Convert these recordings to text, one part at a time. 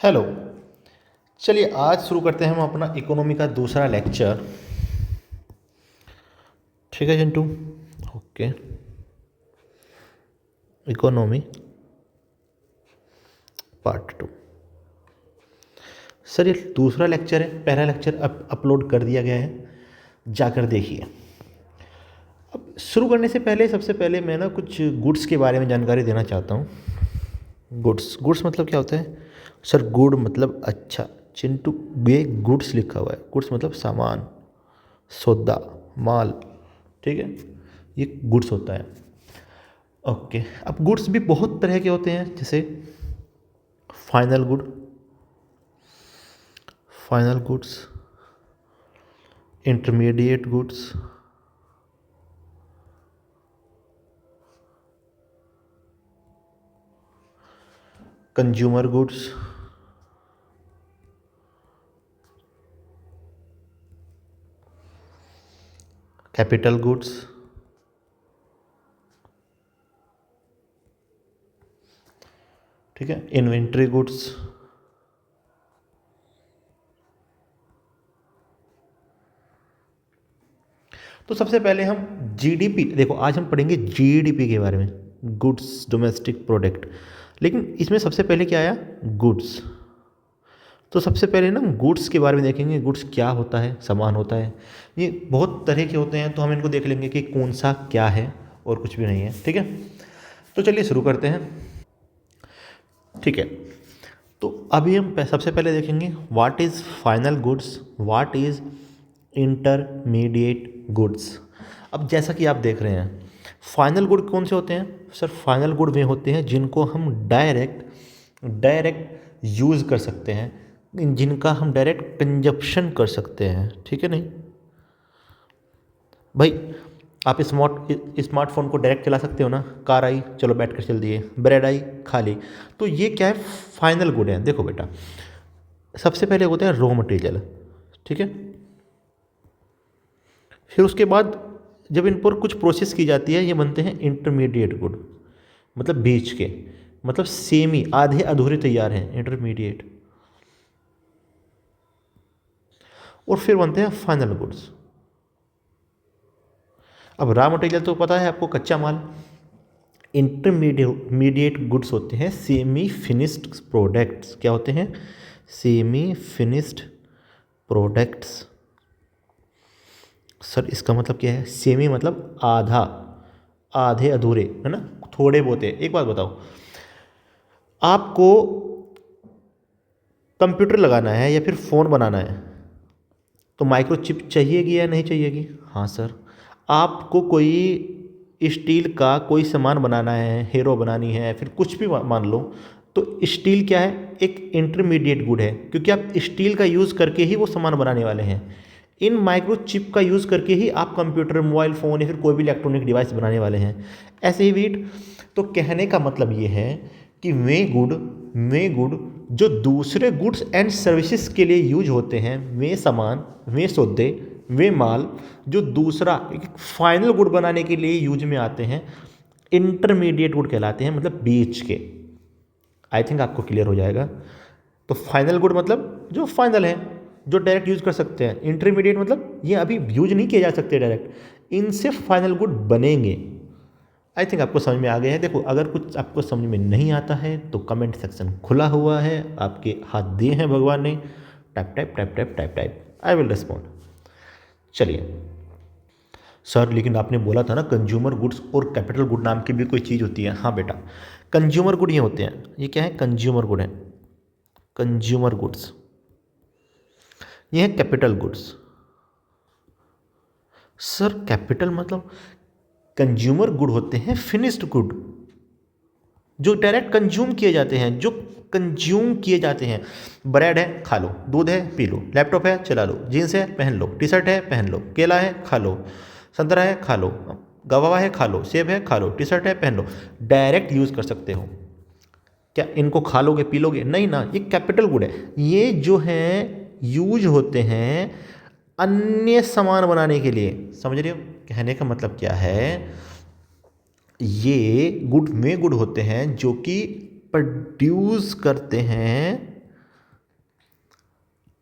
Hello. चलिए आज शुरू करते हैं हम अपना इकोनॉमी का दूसरा लेक्चर। ठीक है Chintu. Okay. Economy part 2। Sir ये दूसरा लेक्चर है, पहला लेक्चर अब अपलोड कर दिया गया है, जाकर देखिए। अब शुरू करने से पहले सबसे पहले मैं ना कुछ गुड्स के बारे में जानकारी देना चाहता हूँ। गुड्स गुड्स मतलब क्या होता है सर? गुड मतलब अच्छा चिंटू, ये गुड्स लिखा हुआ है, गुड्स मतलब सामान, सौदा, माल। ठीक है, ये गुड्स होता है। ओके। अब गुड्स भी बहुत तरह के होते हैं, जैसे final good, final goods, intermediate goods, consumer goods, capital goods, ठीक है, इन्वेंट्री गुड्स, तो सबसे पहले हम जीडीपी, देखो आज हम पढ़ेंगे जीडीपी के बारे में, गुड्स डोमेस्टिक प्रोडक्ट। लेकिन इसमें सबसे पहले क्या आया? गुड्स। तो सबसे पहले ना गुड्स के बारे में देखेंगे, गुड्स क्या होता है, सामान होता है। ये बहुत तरह के होते हैं, तो हम इनको देख लेंगे कि कौन सा क्या है और कुछ भी नहीं है। ठीक है, तो चलिए शुरू करते हैं। ठीक है, तो अभी हम सबसे पहले देखेंगे what is final goods, what is intermediate goods. अब जैसा कि आप देख रहे हैं, फाइनल गुड कौन से होते हैं सर? फाइनल गुड वे होते हैं जिनको हम डायरेक्ट यूज़ कर सकते हैं, जिनका हम डायरेक्ट कंजप्शन कर सकते हैं। ठीक है, नहीं भाई, आप स्मार्टफोन को डायरेक्ट चला सकते हो ना। कार आई, चलो बैठ कर चल दिए, ब्रेड आई, खा ली। तो ये क्या है? फाइनल गुड है। देखो बेटा, सबसे पहले होता है रॉ मटेरियल, ठीक है। फिर उसके बाद जब इन पर कुछ प्रोसेस की जाती है, ये बनते हैं इंटरमीडिएट गुड, मतलब बीच के, मतलब सेमी, आधे अधूरे तैयार हैं, इंटरमीडिएट। और फिर बनते हैं फाइनल गुड्स। अब रॉ मटेरियल तो पता है आपको, कच्चा माल। इंटरमीडिएट गुड्स होते हैं सेमी फिनिश्ड प्रोडक्ट्स। क्या होते हैं? Semi finished products. सर इसका मतलब क्या है? सेमी मतलब आधा, आधे अधूरे, है ना, थोड़े बहुत है। एक बात बताओ, आपको कंप्यूटर लगाना है या फिर फ़ोन बनाना है, तो माइक्रोचिप चाहिएगी या नहीं चाहिएगी? हाँ सर। आपको कोई स्टील का कोई सामान बनाना है, हीरो बनानी है, फिर कुछ भी मान लो, तो स्टील क्या है? एक इंटरमीडिएट गुड है, क्योंकि आप स्टील का यूज़ करके ही वो सामान बनाने वाले हैं। इन माइक्रोचिप का यूज़ करके ही आप कंप्यूटर, मोबाइल फ़ोन या फिर कोई भी इलेक्ट्रॉनिक डिवाइस बनाने वाले हैं। ऐसे ही वीट। तो कहने का मतलब ये है कि वे गुड जो दूसरे गुड्स एंड सर्विसेज के लिए यूज होते हैं, वे सामान, वे सौदे, वे माल जो दूसरा एक फाइनल गुड बनाने के लिए यूज में आते हैं, इंटरमीडिएट गुड कहलाते हैं, मतलब बीच के। आई थिंक आपको क्लियर हो जाएगा। तो फाइनल गुड मतलब जो फाइनल है, जो डायरेक्ट यूज कर सकते हैं। इंटरमीडिएट मतलब ये अभी यूज नहीं किए जा सकते डायरेक्ट, इनसे फाइनल गुड बनेंगे। आई थिंक आपको समझ में आ गया है। देखो, अगर कुछ आपको समझ में नहीं आता है तो कमेंट सेक्शन खुला हुआ है, आपके हाथ दिए हैं भगवान ने, type type type type type type, I will respond. चलिए सर, लेकिन आपने बोला था ना कंज्यूमर गुड्स और कैपिटल गुड नाम की भी कोई चीज़ होती है। हाँ बेटा, कंज्यूमर गुड ये होते हैं। ये क्या है? कंज्यूमर गुड है, कंज्यूमर गुड्स। ये है कैपिटल गुड्स। सर कैपिटल मतलब कंज्यूमर गुड होते हैं फिनिश्ड गुड, जो डायरेक्ट कंज्यूम किए जाते हैं, जो कंज्यूम किए जाते हैं। ब्रेड है, खा लो, दूध है, पी लो, लैपटॉप है, चला लो, जीन्स है, पहन लो, टी शर्ट है, पहन लो, केला है, खा लो, संतरा है, खा लो, गवावा है, खा लो, सेब है, खा लो, टी शर्ट है, पहन लो। डायरेक्ट यूज़ कर सकते हो। क्या इनको खा लोगे, पी लोगे? नहीं ना, ये कैपिटल गुड है। ये जो हैं यूज होते हैं अन्य सामान बनाने के लिए। समझ रहे हो कहने का मतलब क्या है? ये गुड में गुड होते हैं जो कि प्रोड्यूस करते हैं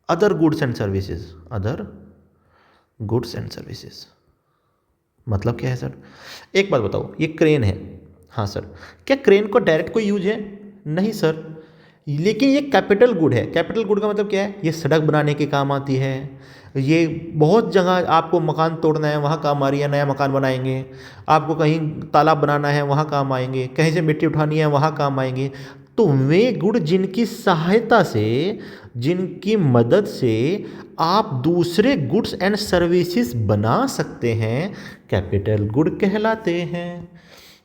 other goods and services, other goods and services मतलब क्या है सर? एक बात बताओ, ये क्रेन है, हाँ सर, क्या क्रेन को डायरेक्ट कोई यूज है? नहीं सर, लेकिन ये कैपिटल गुड है। कैपिटल गुड का मतलब क्या है? ये सड़क बनाने के काम आती है, ये बहुत जगह आपको मकान तोड़ना है वहाँ काम आ रही है, नया मकान बनाएंगे। आपको कहीं तालाब बनाना है वहाँ काम आएंगे, कहीं से मिट्टी उठानी है वहाँ काम आएंगे। तो वे गुण जिनकी सहायता से, जिनकी मदद से आप दूसरे गुड्स एंड सर्विसेज बना सकते हैं, कैपिटल गुड कहलाते हैं।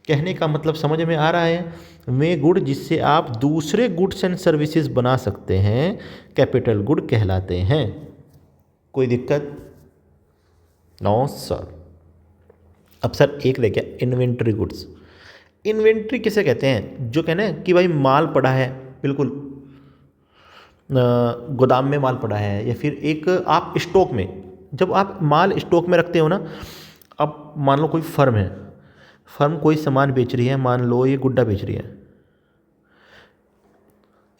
कहने का मतलब समझ में आ रहा है? वे गुड जिससे आप दूसरे गुड्स एंड सर्विसेज बना सकते हैं, कैपिटल गुड कहलाते हैं। कोई दिक्कत? No sir. अब सर एक देखिए, इन्वेंट्री गुड्स। इन्वेंट्री किसे कहते हैं? जो कहना है कि भाई माल पड़ा है, बिल्कुल गोदाम में माल पड़ा है, या फिर एक आप स्टॉक में, जब आप माल स्टॉक में रखते हो ना, अब मान लो कोई फर्म है, फर्म कोई सामान बेच रही है, मान लो ये गुड्डा बेच रही है,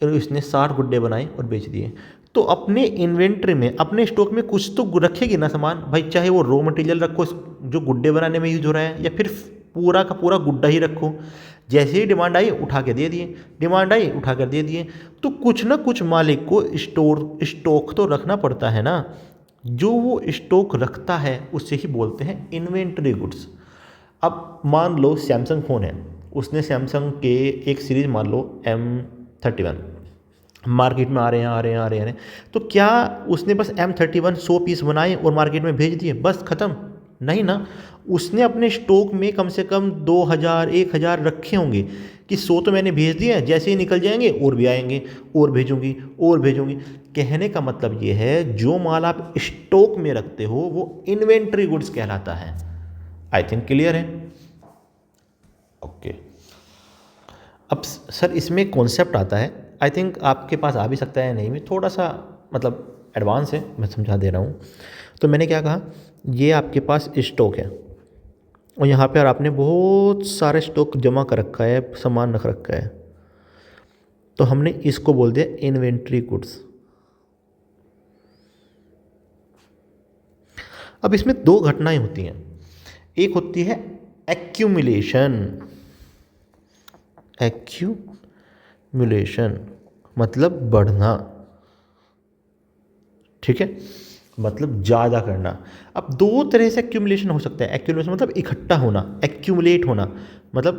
और इसने 60 गुड्डे बनाए और बेच दिए, तो अपने इन्वेंट्री में, अपने स्टॉक में कुछ तो रखेगी ना सामान भाई, चाहे वो रॉ मटेरियल रखो जो गुड्डे बनाने में यूज हो रहा है, या फिर पूरा का पूरा गुड्डा ही रखो। जैसे ही डिमांड आई उठा के दे दिए, डिमांड आई उठा कर दे दिए। तो कुछ ना कुछ मालिक को स्टॉक तो रखना पड़ता है ना। जो वो स्टॉक रखता है उसे ही बोलते हैं इन्वेंट्री गुड्स। अब मान लो सैमसंग फ़ोन है, उसने सैमसंग के एक सीरीज़ मान लो M31 मार्केट में आ रहे हैं, तो क्या उसने बस M31 100 पीस बनाए और मार्केट में भेज दिए, बस ख़त्म? नहीं ना, उसने अपने स्टॉक में कम से कम 2000 1000 रखे होंगे कि 100 तो मैंने भेज दिया, जैसे ही निकल जाएंगे और भी आएंगे, और भेजूंगी और भेजूंगी। कहने का मतलब ये है, जो माल आप स्टॉक में रखते हो वो इन्वेंट्री गुड्स कहलाता है। आई थिंक क्लियर है? ओके। अब सर इसमें कॉन्सेप्ट आता है, आई थिंक आपके पास आ भी सकता है, नहीं भी, थोड़ा सा मतलब एडवांस है, मैं समझा दे रहा हूँ। तो मैंने क्या कहा, ये आपके पास स्टॉक है और यहाँ पे आपने बहुत सारे स्टॉक जमा कर रखा है, सामान रख रखा है, तो हमने इसको बोल दिया इन्वेंट्री गुड्स। अब इसमें दो घटनाएं होती हैं, एक होती है एक्यूमुलेशन। एक्यूमुलेशन मतलब बढ़ना, ठीक है, मतलब ज़्यादा करना। अब दो तरह से एक्यूमुलेशन हो सकता है। एक्यूमुलेशन मतलब इकट्ठा होना, एक्यूमुलेट होना मतलब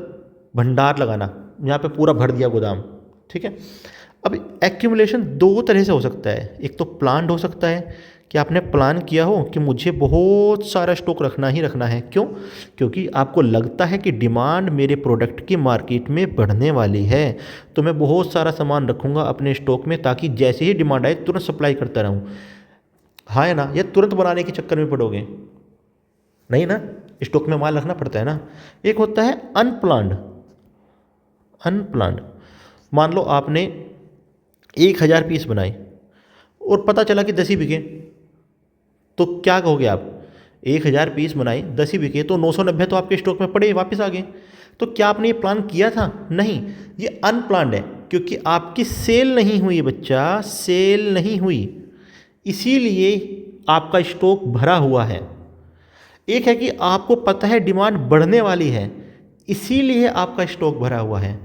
भंडार लगाना, यहाँ पे पूरा भर दिया गोदाम, ठीक है। अब एक्यूमुलेशन दो तरह से हो सकता है, एक तो प्लान्ड हो सकता है कि आपने प्लान किया हो कि मुझे बहुत सारा स्टॉक रखना ही रखना है। क्यों? क्योंकि आपको लगता है कि डिमांड मेरे प्रोडक्ट की मार्केट में बढ़ने वाली है, तो मैं बहुत सारा सामान रखूँगा अपने स्टॉक में, ताकि जैसे ही डिमांड आए तुरंत सप्लाई करता रहूँ। हाँ है ना? या तुरंत बनाने के चक्कर में पड़ोगे? नहीं ना, स्टॉक में माल रखना पड़ता है ना। एक होता है अनप्लान्ड। अनप्लान्ड मान लो आपने 1000 पीस बनाए और पता चला कि 10 ही बिके, तो क्या कहोगे आप? 1000 पीस बनाए, 10 ही बिके, तो 990 तो आपके स्टॉक में पड़े, वापस आ गए। तो क्या आपने ये प्लान किया था? नहीं, ये अनप्लान्ड है, क्योंकि आपकी सेल नहीं हुई बच्चा, सेल नहीं हुई, इसीलिए आपका स्टॉक भरा हुआ है। एक है कि आपको पता है डिमांड बढ़ने वाली है, इसीलिए आपका स्टॉक भरा हुआ है,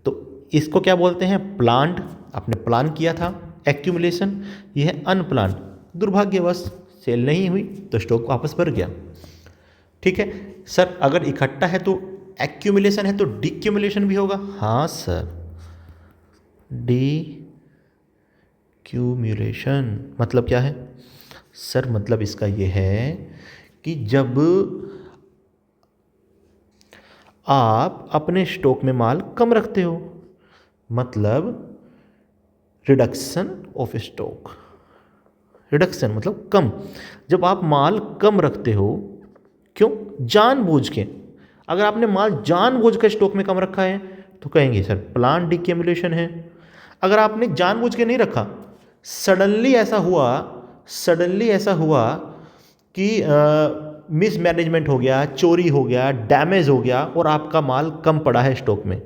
तो इसको क्या बोलते हैं? प्लान्ड, आपने प्लान किया था। एक्यूमुलेशन, यह है अनप्लान्ड, दुर्भाग्यवश सेल नहीं हुई तो स्टॉक वापस भर गया, ठीक है। सर अगर इकट्ठा है तो एक्यूमुलेशन है, तो डिक्यूमुलेशन भी होगा? हाँ सर, डिक्यूमुलेशन मतलब क्या है सर? मतलब इसका ये है कि जब आप अपने स्टॉक में माल कम रखते हो, मतलब रिडक्शन ऑफ स्टॉक। रिडक्शन मतलब कम, जब आप माल कम रखते हो, क्यों? जानबूझ के। अगर आपने माल जानबूझ के स्टॉक में कम रखा है तो कहेंगे सर प्लान डिक्यूमुलेशन है। अगर आपने जानबूझ के नहीं रखा, सडनली ऐसा हुआ कि मिसमैनेजमेंट हो गया, चोरी हो गया, डैमेज हो गया और आपका माल कम पड़ा है स्टॉक में,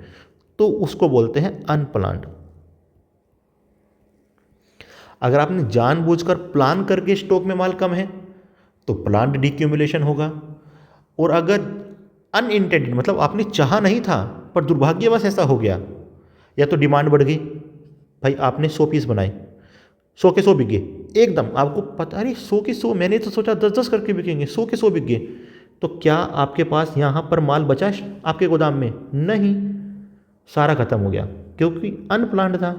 तो उसको बोलते हैं अनप्लान्ड। अगर आपने जानबूझकर प्लान करके स्टॉक में माल कम है तो प्लान्ड डिक्यूमुलेशन होगा। और अगर अनइंटेंडेड मतलब आपने चाहा नहीं था पर दुर्भाग्यवश ऐसा हो गया, या तो डिमांड बढ़ गई, भाई आपने 100 पीस बनाए, 100 के 100 बिक गए एकदम, आपको पता अरे 100 के 100, मैंने तो सोचा 10-10 करके बिकेंगे, 100 के 100 बिक गए, तो क्या आपके पास यहाँ पर माल बचा आपके गोदाम में? नहीं, सारा खत्म हो गया क्योंकि अनप्लान्ड था।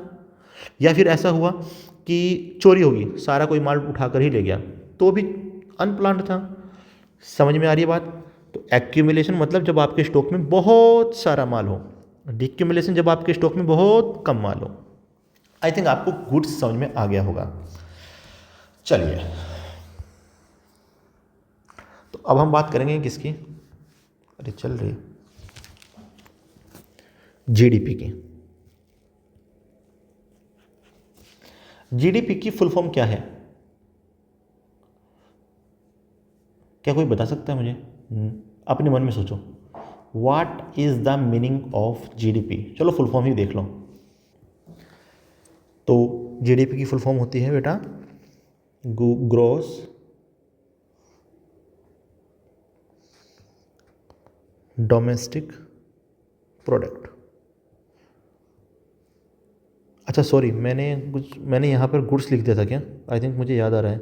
या फिर ऐसा हुआ कि चोरी होगी, सारा कोई माल उठा कर ही ले गया, तो भी अनप्लान्ड था। समझ में आ रही है बात? तो एक्यूमुलेशन मतलब जब आपके स्टॉक में बहुत सारा माल हो, डिक्यूमुलेशन जब आपके स्टॉक में बहुत कम माल हो। आई थिंक आपको गुड्स समझ में आ गया होगा। चलिए, तो अब हम बात करेंगे किसकी, अरे चल रही जीडीपी की। जीडीपी की फुल फॉर्म क्या है? क्या कोई बता सकता है मुझे? अपने मन में सोचो, what is the meaning of GDP? चलो फुल फॉर्म ही देख लो। तो जीडीपी की फुल फॉर्म होती है बेटा ग्रॉस डोमेस्टिक प्रोडक्ट। अच्छा सॉरी, मैंने यहाँ पर गुड्स लिख दिया था क्या? आई थिंक मुझे याद आ रहा है,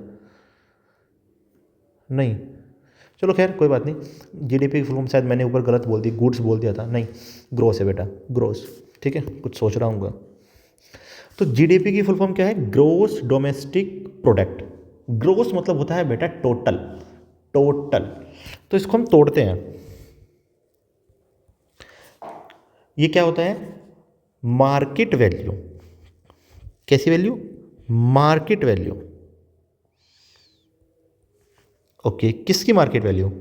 नहीं चलो खैर कोई बात नहीं। जीडीपी की फुल फॉर्म शायद मैंने ऊपर गलत बोल दी, गुड्स बोल दिया था, नहीं ग्रोस है बेटा, ग्रोस। ठीक है, कुछ सोच रहा हूँ। तो जीडीपी की फुल फॉर्म क्या है? Gross domestic product. ग्रोस मतलब होता है बेटा टोटल, टोटल। तो इसको हम तोड़ते हैं, ये क्या होता है? Market value. कैसी वैल्यू? Market value. ओके, किसकी market value?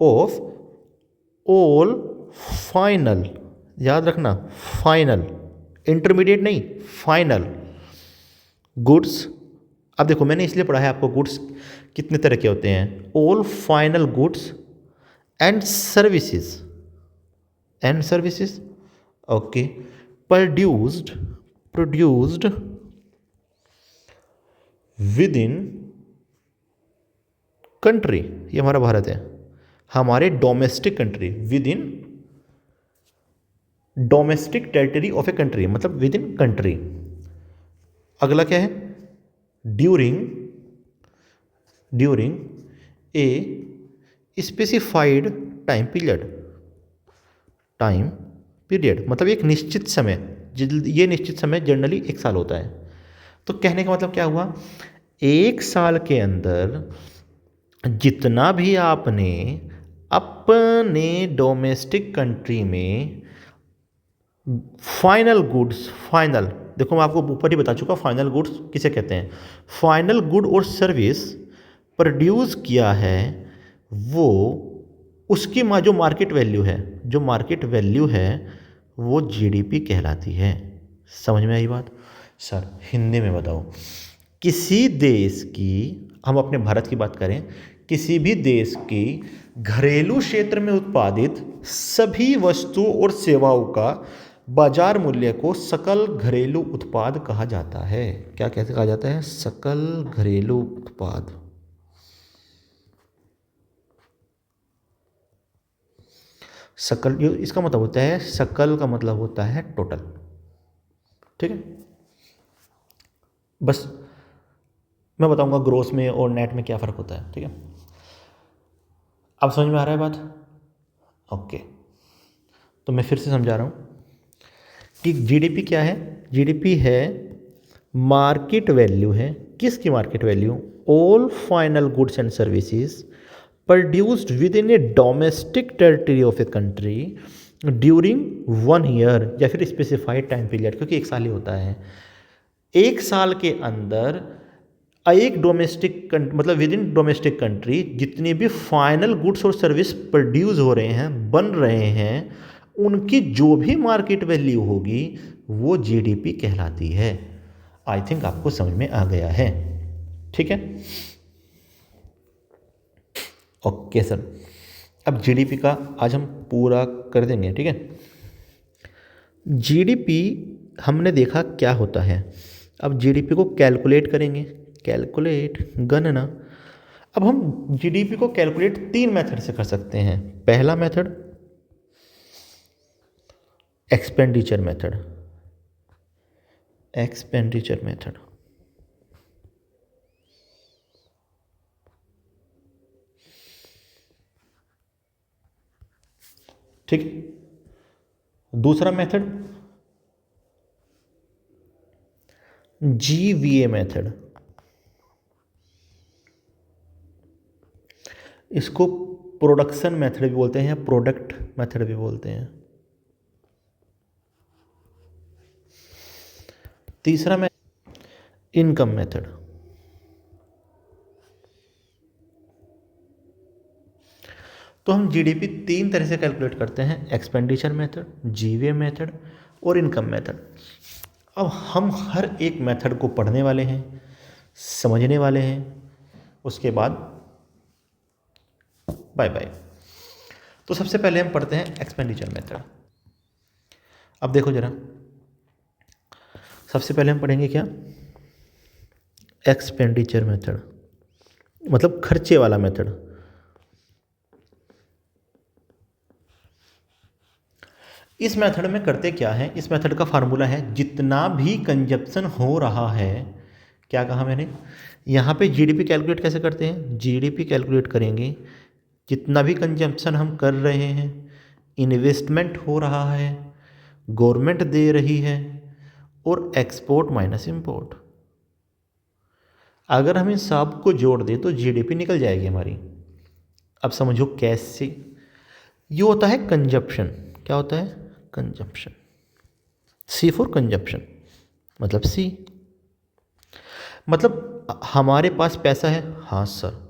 Of all final, याद रखना फाइनल, इंटरमीडिएट नहीं, फाइनल गुड्स। अब देखो मैंने इसलिए पढ़ा है आपको गुड्स कितने तरह के होते हैं। All final goods and services, and services okay, produced with in country, ये हमारा भारत है, हमारे domestic country, with in domestic territory of a country, मतलब विद इन कंट्री। अगला क्या है? During a specified time period, मतलब एक निश्चित समय, ये निश्चित समय जनरली 1 साल होता है। तो कहने का मतलब क्या हुआ? 1 साल के अंदर जितना भी आपने अपने डोमेस्टिक कंट्री में फाइनल गुड्स, फाइनल देखो मैं आपको ऊपर ही बता चुका फाइनल गुड्स किसे कहते हैं, फाइनल गुड और सर्विस प्रोड्यूस किया है, वो उसकी जो मार्केट वैल्यू है, जो मार्केट वैल्यू है वो जीडीपी कहलाती है। समझ में आई बात? सर हिंदी में बताओ, किसी देश की, हम अपने भारत की बात करें, किसी भी देश की घरेलू क्षेत्र में उत्पादित सभी वस्तुओं और सेवाओं का बाजार मूल्य को सकल घरेलू उत्पाद कहा जाता है। क्या कैसे कहा जाता है? सकल घरेलू उत्पाद। सकल, ये इसका मतलब होता है, सकल का मतलब होता है टोटल। ठीक है, बस मैं बताऊंगा ग्रोस में और नेट में क्या फ़र्क होता है। ठीक है, अब समझ में आ रहा है बात? ओके, तो मैं फिर से समझा रहा हूँ कि जीडीपी क्या है। जीडीपी है मार्केट वैल्यू, है किसकी market value? All final goods and services produced with in A domestic territory of a country during 1 year, या फिर स्पेसिफाइड टाइम पीरियड, क्योंकि 1 साल ही होता है। 1 साल के अंदर एक डोमेस्टिक मतलब विद इन डोमेस्टिक कंट्री जितने भी फाइनल गुड्स और सर्विस प्रोड्यूस हो रहे हैं, बन रहे हैं, उनकी जो भी मार्केट वैल्यू होगी वो जीडीपी कहलाती है। आई थिंक आपको समझ में आ गया है। ठीक है, ओके सर, अब जीडीपी का आज हम पूरा कर देंगे। ठीक है, जीडीपी हमने देखा क्या होता है। अब जीडीपी को कैलकुलेट करेंगे, कैलकुलेट गणना। अब हम जीडीपी को कैलकुलेट 3 मेथड से कर सकते हैं। पहला method expenditure method, expenditure method. ठीक है। दूसरा मेथड जीवीए मेथड, इसको प्रोडक्शन मेथड भी बोलते हैं या प्रोडक्ट मेथड भी बोलते हैं। तीसरा मेथड इनकम मेथड। तो हम जीडीपी 3 तरह से कैलकुलेट करते हैं, एक्सपेंडिचर मेथड, जीवीए मेथड और इनकम मेथड। अब हम हर एक मेथड को पढ़ने वाले हैं, समझने वाले हैं, उसके बाद बाय बाय। तो सबसे पहले हम पढ़ते हैं एक्सपेंडिचर मेथड। अब देखो जरा, सबसे पहले हम पढ़ेंगे क्या, एक्सपेंडिचर मेथड, मतलब खर्चे वाला मेथड। इस मेथड में करते क्या है, इस मेथड का फार्मूला है जितना भी कंजप्शन हो रहा है, क्या कहा मैंने, यहाँ पे जीडीपी कैलकुलेट कैसे करते हैं, जीडीपी कैलकुलेट करेंगे जितना भी कंजप्शन हम कर रहे हैं, इन्वेस्टमेंट हो रहा है, गवर्नमेंट दे रही है, और एक्सपोर्ट माइनस इंपोर्ट। अगर हम इन सब को जोड़ दें तो जीडीपी निकल जाएगी हमारी। अब समझो कैसे। ये होता है कंजप्शन, क्या होता है, कंजप्शन। सी फॉर कंजप्शन, मतलब सी, मतलब हमारे पास पैसा है, हाँ सर,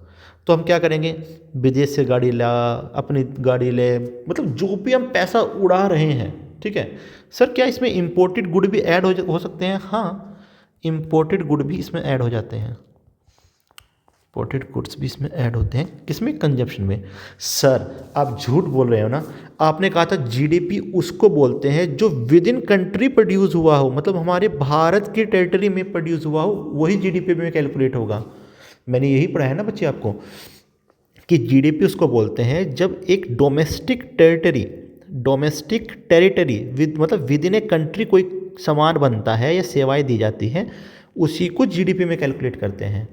तो हम क्या करेंगे, विदेश से गाड़ी ला, अपनी गाड़ी ले, मतलब जो भी हम पैसा उड़ा रहे हैं, ठीक है सर, क्या इसमें इंपोर्टेड गुड भी ऐड हो सकते हैं, हाँ इंपोर्टेड गुड भी इसमें ऐड हो जाते हैं, इंपोर्टेड गुड्स भी इसमें ऐड होते हैं, किसमें, कंजप्शन में। सर आप झूठ बोल रहे हो ना, आपने कहा था जीडीपी उसको बोलते हैं जो विद इन कंट्री प्रोड्यूस हुआ हो, मतलब हमारे भारत की टेरिटरी में प्रोड्यूस हुआ हो, वही जीडीपी में कैलकुलेट होगा। मैंने यही पढ़ा है ना बच्चे आपको, कि जीडीपी उसको बोलते हैं जब एक डोमेस्टिक टेरिटरी विद, मतलब विद इन ए कंट्री कोई सामान बनता है या सेवाएं दी जाती हैं, उसी को जीडीपी में कैलकुलेट करते हैं।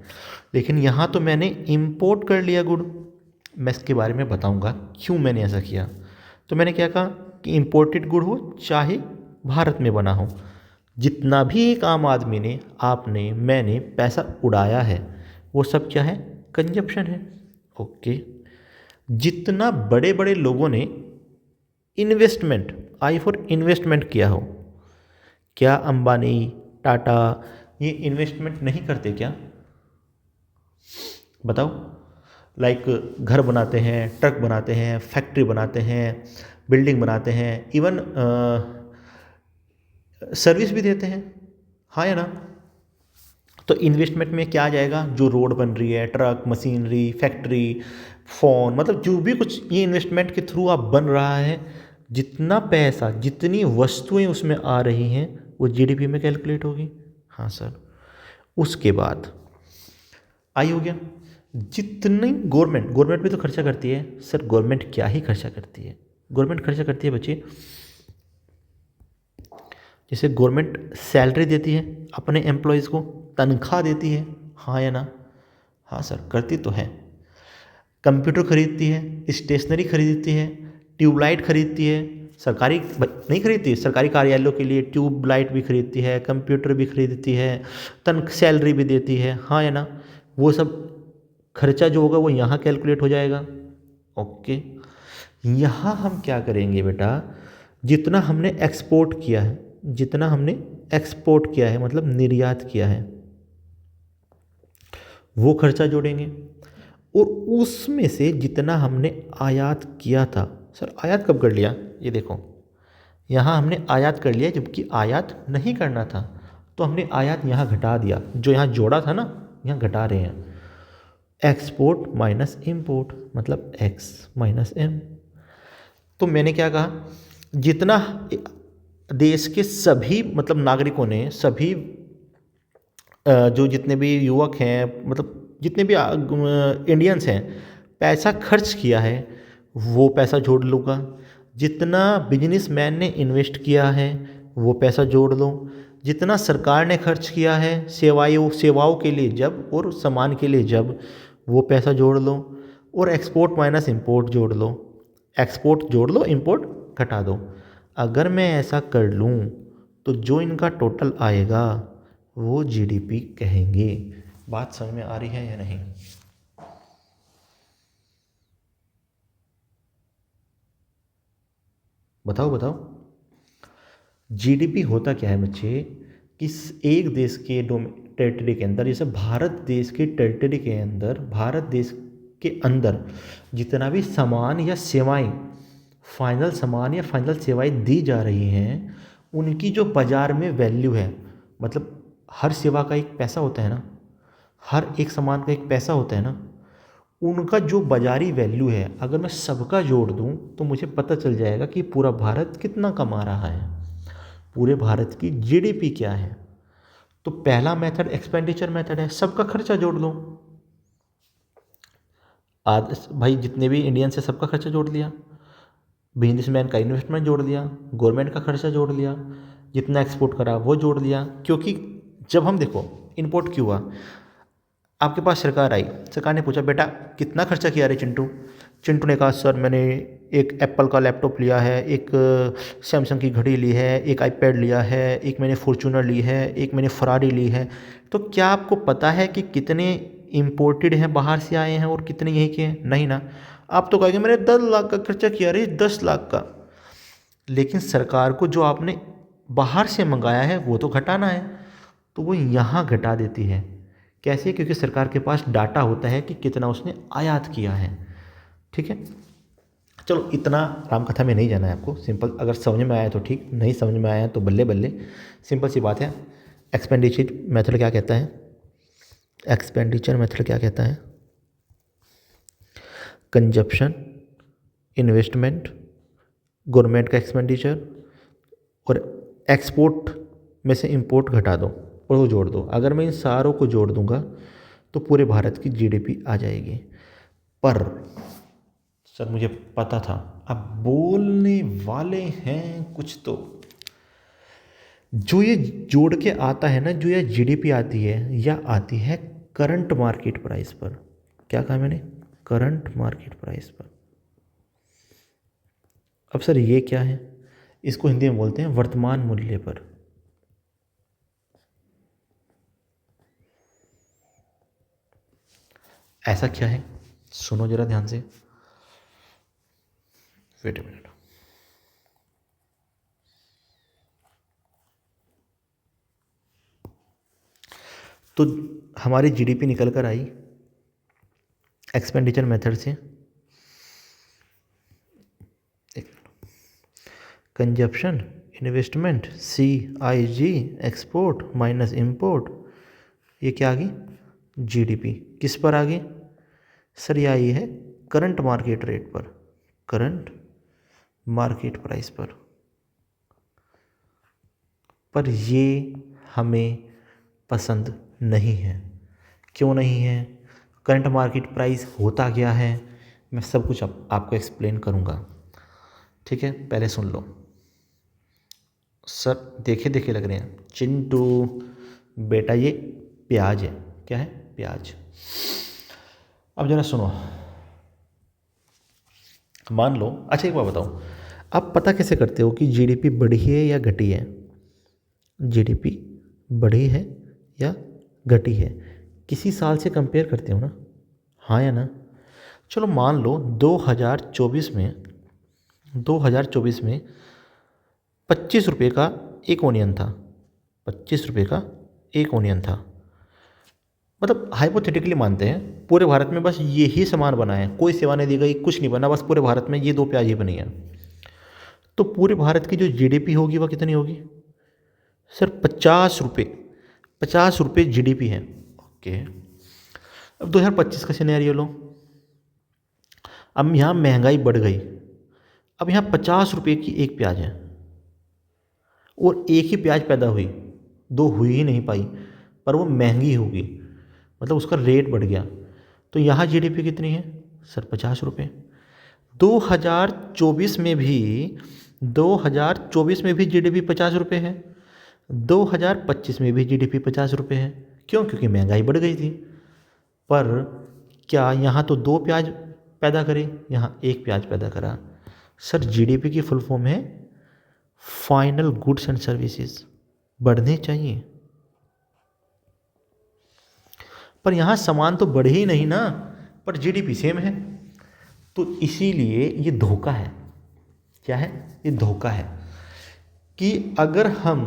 लेकिन यहाँ तो मैंने इंपोर्ट कर लिया गुड, मैं इसके बारे में बताऊँगा क्यों मैंने ऐसा किया। तो मैंने क्या कहा कि इंपोर्टेड गुड हो चाहे भारत में बना हो, जितना भी एक आम आदमी ने, आपने, मैंने पैसा उड़ाया है, वो सब क्या है, कंजप्शन है। ओके, जितना बड़े बड़े लोगों ने इन्वेस्टमेंट, आई फॉर इन्वेस्टमेंट किया हो, क्या अंबानी, टाटा ये इन्वेस्टमेंट नहीं करते क्या, बताओ। लाइक घर बनाते हैं, ट्रक बनाते हैं, फैक्ट्री बनाते हैं, बिल्डिंग बनाते हैं, इवन सर्विस भी देते हैं, हाँ या ना। तो इन्वेस्टमेंट में क्या आ जाएगा, जो रोड बन रही है, ट्रक, मशीनरी, फैक्ट्री, फ़ोन, मतलब जो भी कुछ ये इन्वेस्टमेंट के थ्रू आप बन रहा है, जितना पैसा, जितनी वस्तुएं उसमें आ रही हैं, वो जीडीपी में कैलकुलेट होगी, हाँ सर। उसके बाद आई हो गया, जितनी गवर्नमेंट भी तो खर्चा करती है, सर गवर्नमेंट क्या ही खर्चा करती है, गवर्नमेंट खर्चा करती है बच्चे, जैसे गवर्नमेंट सैलरी देती है अपने एम्प्लॉयज़ को, तनख्वाह देती है, हाँ या ना, हाँ सर करती तो है। कंप्यूटर खरीदती है, स्टेशनरी खरीदती है, ट्यूबलाइट खरीदती है, सरकारी नहीं खरीदती, सरकारी कार्यालयों के लिए ट्यूबलाइट भी खरीदती है, कंप्यूटर भी खरीदती है, सैलरी भी देती है, हाँ या ना। वो सब खर्चा जो होगा वो यहाँ कैलकुलेट हो जाएगा। ओके, यहाँ हम क्या करेंगे बेटा, जितना हमने एक्सपोर्ट किया है, जितना हमने एक्सपोर्ट किया है मतलब निर्यात किया है, वो खर्चा जोड़ेंगे, और उसमें से जितना हमने आयात किया था, सर आयात कब कर लिया, ये देखो यहाँ हमने आयात कर लिया जबकि आयात नहीं करना था, तो हमने आयात यहाँ घटा दिया, जो यहाँ जोड़ा था ना यहाँ घटा रहे हैं। एक्सपोर्ट माइनस इंपोर्ट मतलब एक्स माइनस एम। तो मैंने क्या कहा, जितना देश के सभी मतलब नागरिकों ने, सभी जो जितने भी युवक हैं, मतलब जितने भी इंडियंस हैं, पैसा खर्च किया है वो पैसा जोड़ लूँगा। जितना बिजनेसमैन ने इन्वेस्ट किया है वो पैसा जोड़ लो। जितना सरकार ने खर्च किया है सेवाओं के लिए जब और सामान के लिए जब, वो पैसा जोड़ लो। और एक्सपोर्ट माइनस इंपोर्ट जोड़ लो। एक्सपोर्ट जोड़ लो, इंपोर्ट घटा दो। अगर मैं ऐसा कर लूँ तो जो इनका टोटल आएगा वो जीडीपी कहेंगे। बात समझ में आ रही है या नहीं? बताओ बताओ। जीडीपी होता क्या है बच्चे? किस एक देश के टेरिटरी के अंदर, जैसे भारत देश के टेरिटरी के अंदर, भारत देश के अंदर जितना भी सामान या सेवाएं, फाइनल सामान या फाइनल सेवाएं दी जा रही हैं, उनकी जो बाज़ार में वैल्यू है, मतलब हर सेवा का एक पैसा होता है ना, हर एक सामान का एक पैसा होता है ना, उनका जो बाज़ारी वैल्यू है अगर मैं सबका जोड़ दूं तो मुझे पता चल जाएगा कि पूरा भारत कितना कमा रहा है, पूरे भारत की जीडीपी क्या है। तो पहला मेथड एक्सपेंडिचर मेथड है, सबका खर्चा जोड़ लो। आज भाई जितने भी इंडियंस है सबका खर्चा जोड़ लिया, बिजनेसमैन का इन्वेस्टमेंट जोड़ लिया, गवर्नमेंट का खर्चा जोड़ लिया, जितना एक्सपोर्ट करा वो जोड़ लिया। क्योंकि जब हम देखो इंपोर्ट क्यों हुआ, आपके पास सरकार आई, सरकार ने पूछा बेटा कितना खर्चा किया रे चिंटू। चिंटू ने कहा सर मैंने एक एप्पल का लैपटॉप लिया है, एक सैमसंग की घड़ी ली है, एक आईपैड लिया है, एक मैंने फॉर्चूनर ली है, एक मैंने फरारी ली है। तो क्या आपको पता है कि कितने इम्पोर्टेड हैं, बाहर से आए हैं, और कितने यहीं के हैं? नहीं ना। आप तो कहेंगे मैंने 10 लाख का खर्चा किया रे, 10 लाख का। लेकिन सरकार को जो आपने बाहर से मंगाया है वो तो घटाना है, तो वो यहाँ घटा देती है। कैसे? क्योंकि सरकार के पास डाटा होता है कि कितना उसने आयात किया है। ठीक है, चलो इतना रामकथा में नहीं जाना है आपको, सिंपल। अगर समझ में आया तो ठीक, नहीं समझ में आया तो बल्ले बल्ले। सिंपल सी बात है। एक्सपेंडिचर मेथड क्या कहता है? एक्सपेंडिचर मेथड क्या कहता है? कंजप्शन, इन्वेस्टमेंट, गवर्नमेंट का एक्सपेंडिचर, और एक्सपोर्ट में से इंपोर्ट घटा दो और वो जोड़ दो। अगर मैं इन सारों को जोड़ दूंगा तो पूरे भारत की जीडीपी आ जाएगी। पर सर मुझे पता था, अब बोलने वाले हैं कुछ तो। जो ये जोड़ के आता है ना, जो ये जीडीपी आती है, या आती है करंट मार्केट प्राइस पर। क्या कहा मैंने? करंट मार्केट प्राइस पर। अब सर ये क्या है? इसको हिंदी में बोलते हैं वर्तमान मूल्य पर। ऐसा क्या है? सुनो जरा ध्यान से। Wait a minute. तो हमारी जीडीपी निकल कर आई एक्सपेंडिचर मेथड से। Consumption, investment, CIG, export minus import, ये क्या आ गई? जीडीपी। किस पर आ गई? सर ये आई है करंट मार्केट रेट पर, करंट मार्केट प्राइस पर। पर ये हमें पसंद नहीं है। क्यों नहीं है? करंट मार्केट प्राइस होता क्या है, मैं सब कुछ आपको एक्सप्लेन करूँगा। ठीक है, पहले सुन लो। सर देखे देखे लग रहे हैं चिंटू बेटा, ये प्याज है। क्या है? प्याज। अब जरा सुनो, मान लो, अच्छा एक बात बताओ, आप पता कैसे करते हो कि जीडीपी बढ़ी है या घटी है? जीडीपी बढ़ी है या घटी है? किसी साल से कंपेयर करते हो ना, हाँ या ना? चलो मान लो 2024 में 25 रुपये का एक ओनियन था। 25 रुपये का एक ओनियन था। मतलब हाइपोथेटिकली मानते हैं पूरे भारत में बस ये ही सामान बना है, कोई सेवा नहीं दी गई, कुछ नहीं बना, बस पूरे भारत में ये दो प्याज ही बनी है। तो पूरे भारत की जो जीडीपी होगी वह कितनी होगी? सर 50 रुपये। 50 रुपये जीडीपी है। ओके, अब 2025 का सिनेरियो लो। अब यहाँ महंगाई बढ़ गई, अब यहाँ 50 रुपये की एक प्याज है, और एक ही प्याज पैदा हुई, दो हुई ही नहीं पाई। पर वो महंगी होगी, मतलब उसका रेट बढ़ गया। तो यहाँ जीडीपी कितनी है सर? 50 रुपये। 2024 में भी 2024 में भी जीडीपी 50 रुपये है, 2025 में भी जीडीपी 50 रुपये है। क्यों? क्योंकि महंगाई बढ़ गई थी। पर क्या यहाँ तो 2 प्याज पैदा करे, यहाँ 1 प्याज पैदा करा। सर जीडीपी की फुल फॉर्म है फाइनल गुड्स एंड सर्विसेज, बढ़ने चाहिए। पर यहाँ सामान तो बढ़े ही नहीं ना, पर जीडीपी सेम है। तो इसीलिए ये धोखा है। क्या है? ये धोखा है कि अगर हम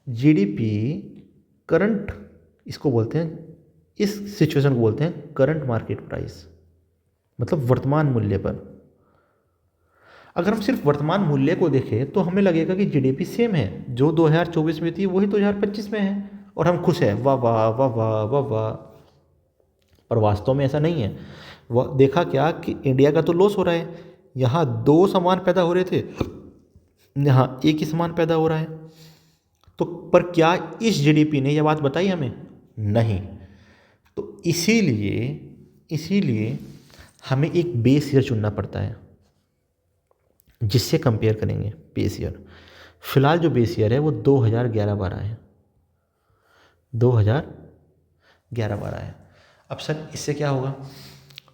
जीडीपी करंट, इसको बोलते हैं, इस सिचुएशन को बोलते हैं करंट मार्केट प्राइस, मतलब वर्तमान मूल्य पर। अगर हम सिर्फ वर्तमान मूल्य को देखें तो हमें लगेगा कि जीडीपी सेम है, जो 2024 में थी वही 2025 में है, और हम खुश हैं, वाह वाह वाह वाह वाह वाह। पर वास्तव में ऐसा नहीं है। वह देखा क्या कि इंडिया का तो लॉस हो रहा है। यहाँ 2 सामान पैदा हो रहे थे, यहाँ एक ही सामान पैदा हो रहा है। तो पर क्या इस जीडीपी ने यह बात बताई हमें? नहीं। तो इसीलिए हमें एक बेस ईयर चुनना पड़ता है जिससे कंपेयर करेंगे बेस ईयर। फिलहाल जो बेस ईयर है वो 2011-12 है, 2011-12 है। अब सर इससे क्या होगा?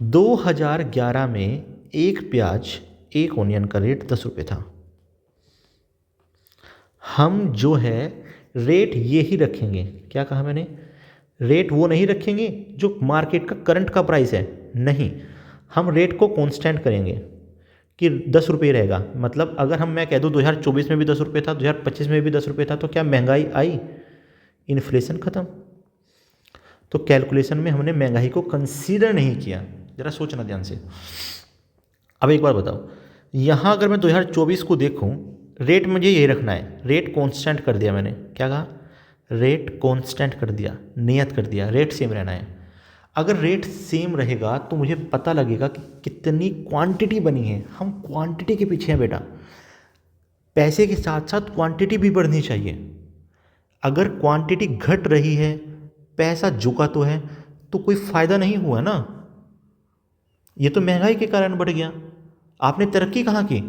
2011 में एक प्याज, एक ऑनियन का रेट 10 रुपये था। हम जो है रेट ये ही रखेंगे। क्या कहा मैंने? रेट वो नहीं रखेंगे जो मार्केट का करंट का प्राइस है, नहीं, हम रेट को कांस्टेंट करेंगे कि 10 रुपये रहेगा। मतलब अगर मैं कह दूँ 2024 में भी 10 रुपये था, 2025 में भी 10 रुपये था, तो क्या महंगाई आई? इन्फ्लेशन ख़त्म। तो कैलकुलेशन में हमने महंगाई को कंसीडर नहीं किया। ज़रा सोचना ध्यान से। अब एक बार बताओ, यहाँ अगर मैं 2024 को देखूँ, रेट मुझे यही रखना है, रेट कांस्टेंट कर दिया मैंने। क्या कहा? रेट कांस्टेंट कर दिया, नियत कर दिया, रेट सेम रहना है। अगर रेट सेम रहेगा तो मुझे पता लगेगा कि कितनी क्वांटिटी बनी है। हम क्वांटिटी के पीछे हैं बेटा। पैसे के साथ साथ क्वांटिटी भी बढ़नी चाहिए। अगर क्वांटिटी घट रही है, पैसा झुका तो है, तो कोई फ़ायदा नहीं हुआ ना। ये तो महंगाई के कारण बढ़ गया। आपने तरक्की कहाँ की?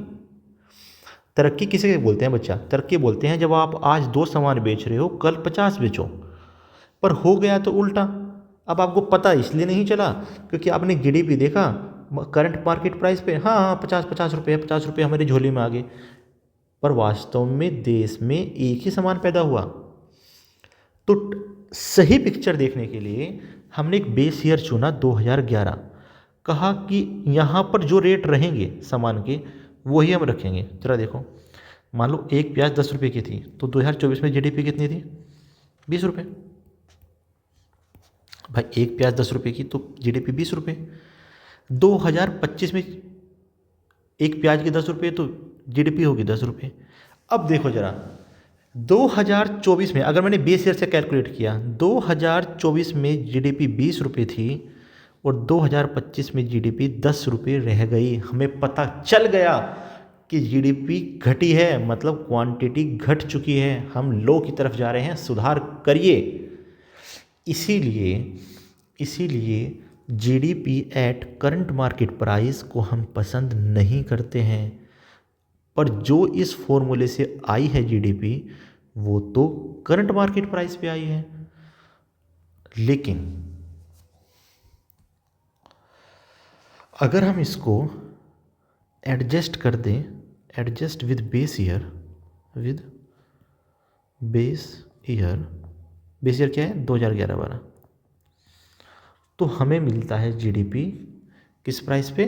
तरक्की किसे बोलते हैं बच्चा? तरक्की बोलते हैं जब आप आज 2 सामान बेच रहे हो, कल 50 बेचो। पर हो गया तो उल्टा। अब आपको पता इसलिए नहीं चला क्योंकि आपने जीडीपी देखा करंट मार्केट प्राइस पे, हाँ हाँ 50 रुपये हमारी झोली में आ गए। पर वास्तव में देश में एक ही सामान पैदा हुआ। तो सही पिक्चर देखने के लिए हमने एक बेस ईयर चुना 2011। कहा कि यहाँ पर जो रेट रहेंगे सामान के वही हम रखेंगे। जरा देखो, मान लो एक प्याज 10 रुपये की थी, तो 2024 में जीडीपी कितनी थी? 20 रुपये। भाई एक प्याज 10 रुपये की तो जीडीपी 20 रुपये। 2025 में एक प्याज के 10 रुपये तो जीडीपी होगी 10 रुपये। अब देखो जरा, 2024 में अगर मैंने बेस ईयर से कैलकुलेट किया, 2024 में जीडीपी 20 रुपये थी और 2025 में जीडीपी 10 रुपये रह गई। हमें पता चल गया कि जीडीपी घटी है, मतलब क्वांटिटी घट चुकी है, हम लो की तरफ जा रहे हैं, सुधार करिए। इसीलिए GDP at current market price को हम पसंद नहीं करते हैं। पर जो इस फॉर्मूले से आई है जीडीपी, वो तो करंट मार्केट प्राइस पे आई है। लेकिन अगर हम इसको एडजस्ट कर दें, adjust with base year, base year क्या है? 2011-12। तो हमें मिलता है जीडीपी किस प्राइस पे?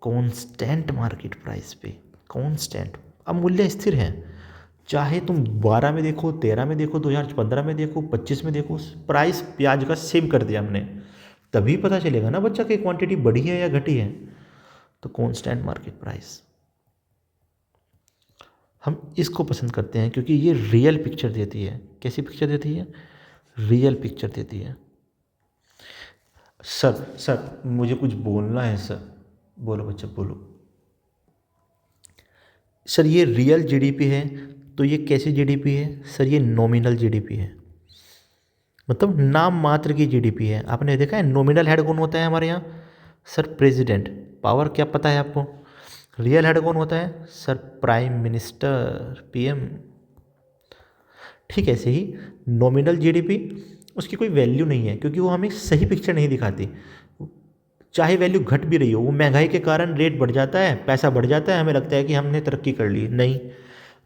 कांस्टेंट मार्केट प्राइस पे। कांस्टेंट। अब मूल्य स्थिर है, चाहे तुम 12 में देखो, 13 में देखो, 2015 में देखो, 25 में देखो, प्राइस प्याज का सेम कर दिया हमने। तभी पता चलेगा ना बच्चा कि क्वांटिटी बढ़ी है या घटी है। तो कांस्टेंट मार्केट प्राइस हम इसको पसंद करते हैं क्योंकि ये रियल पिक्चर देती है। कैसी पिक्चर देती है? रियल पिक्चर देती है। सर मुझे कुछ बोलना है सर। बोलो बच्चा बोलो। सर ये रियल जीडीपी है, तो ये कैसी जीडीपी है? सर ये नॉमिनल जीडीपी है। मतलब नाम मात्र की जीडीपी है। आपने देखा है नॉमिनल हेड कौन होता है हमारे यहाँ? Sir president. पावर क्या पता है आपको? रियल हेड कौन होता है? Sir prime minister, PM. ठीक ऐसे ही नॉमिनल जीडीपी, उसकी कोई वैल्यू नहीं है क्योंकि वो हमें सही पिक्चर नहीं दिखाती। चाहे वैल्यू घट भी रही हो, वो महंगाई के कारण रेट बढ़ जाता है, पैसा बढ़ जाता है, हमें लगता है कि हमने तरक्की कर ली, नहीं।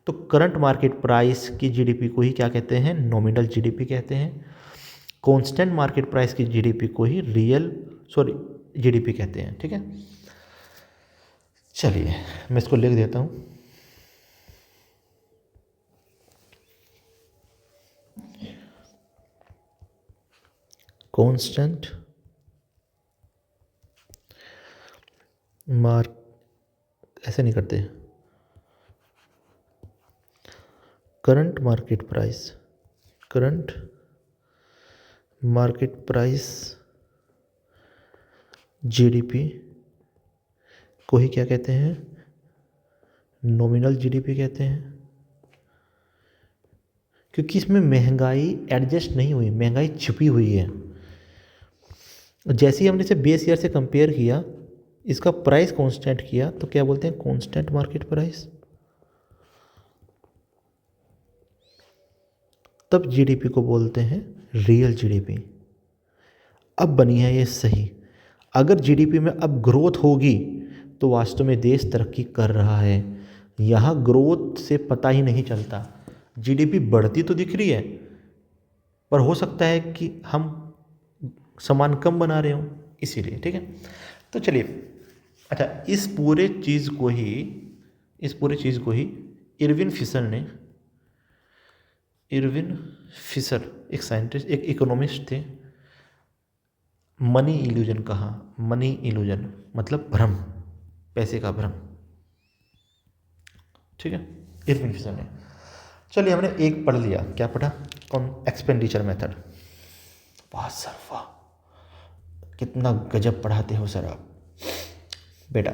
तो करंट मार्केट प्राइस की जीडीपी को ही क्या कहते हैं? नॉमिनल जीडीपी कहते हैं। कांस्टेंट मार्केट प्राइस की जीडीपी को ही जीडीपी कहते हैं। ठीक है, चलिए मैं इसको लिख देता हूँ। कांस्टेंट ऐसे नहीं करते, करंट मार्केट प्राइस जीडीपी को ही क्या कहते हैं? नॉमिनल जीडीपी कहते हैं। क्योंकि इसमें महंगाई एडजस्ट नहीं हुई, महंगाई छिपी हुई है। जैसे ही हमने इसे बेस ईयर से कंपेयर किया, इसका प्राइस कांस्टेंट किया, तो क्या बोलते हैं? Constant market price. तब जीडीपी को बोलते हैं रियल जीडीपी। अब बनी है ये सही। अगर जीडीपी में अब ग्रोथ होगी तो वास्तव में देश तरक्की कर रहा है। यहाँ ग्रोथ से पता ही नहीं चलता। जीडीपी बढ़ती तो दिख रही है, पर हो सकता है कि हम सामान कम बना रहे हों, इसीलिए। ठीक है, तो चलिए, अच्छा, इस पूरे चीज़ को ही इरविन फिशर एक साइंटिस्ट, एक इकोनॉमिस्ट थे, मनी इल्यूजन कहा। मनी इल्यूजन मतलब भ्रम, पैसे का भ्रम। ठीक है, इरविन फिशर ने। चलिए, हमने एक पढ़ लिया। क्या पढ़ा? कौन? Expenditure method. वाह सर वाह, कितना गजब पढ़ाते हो सर आप। बेटा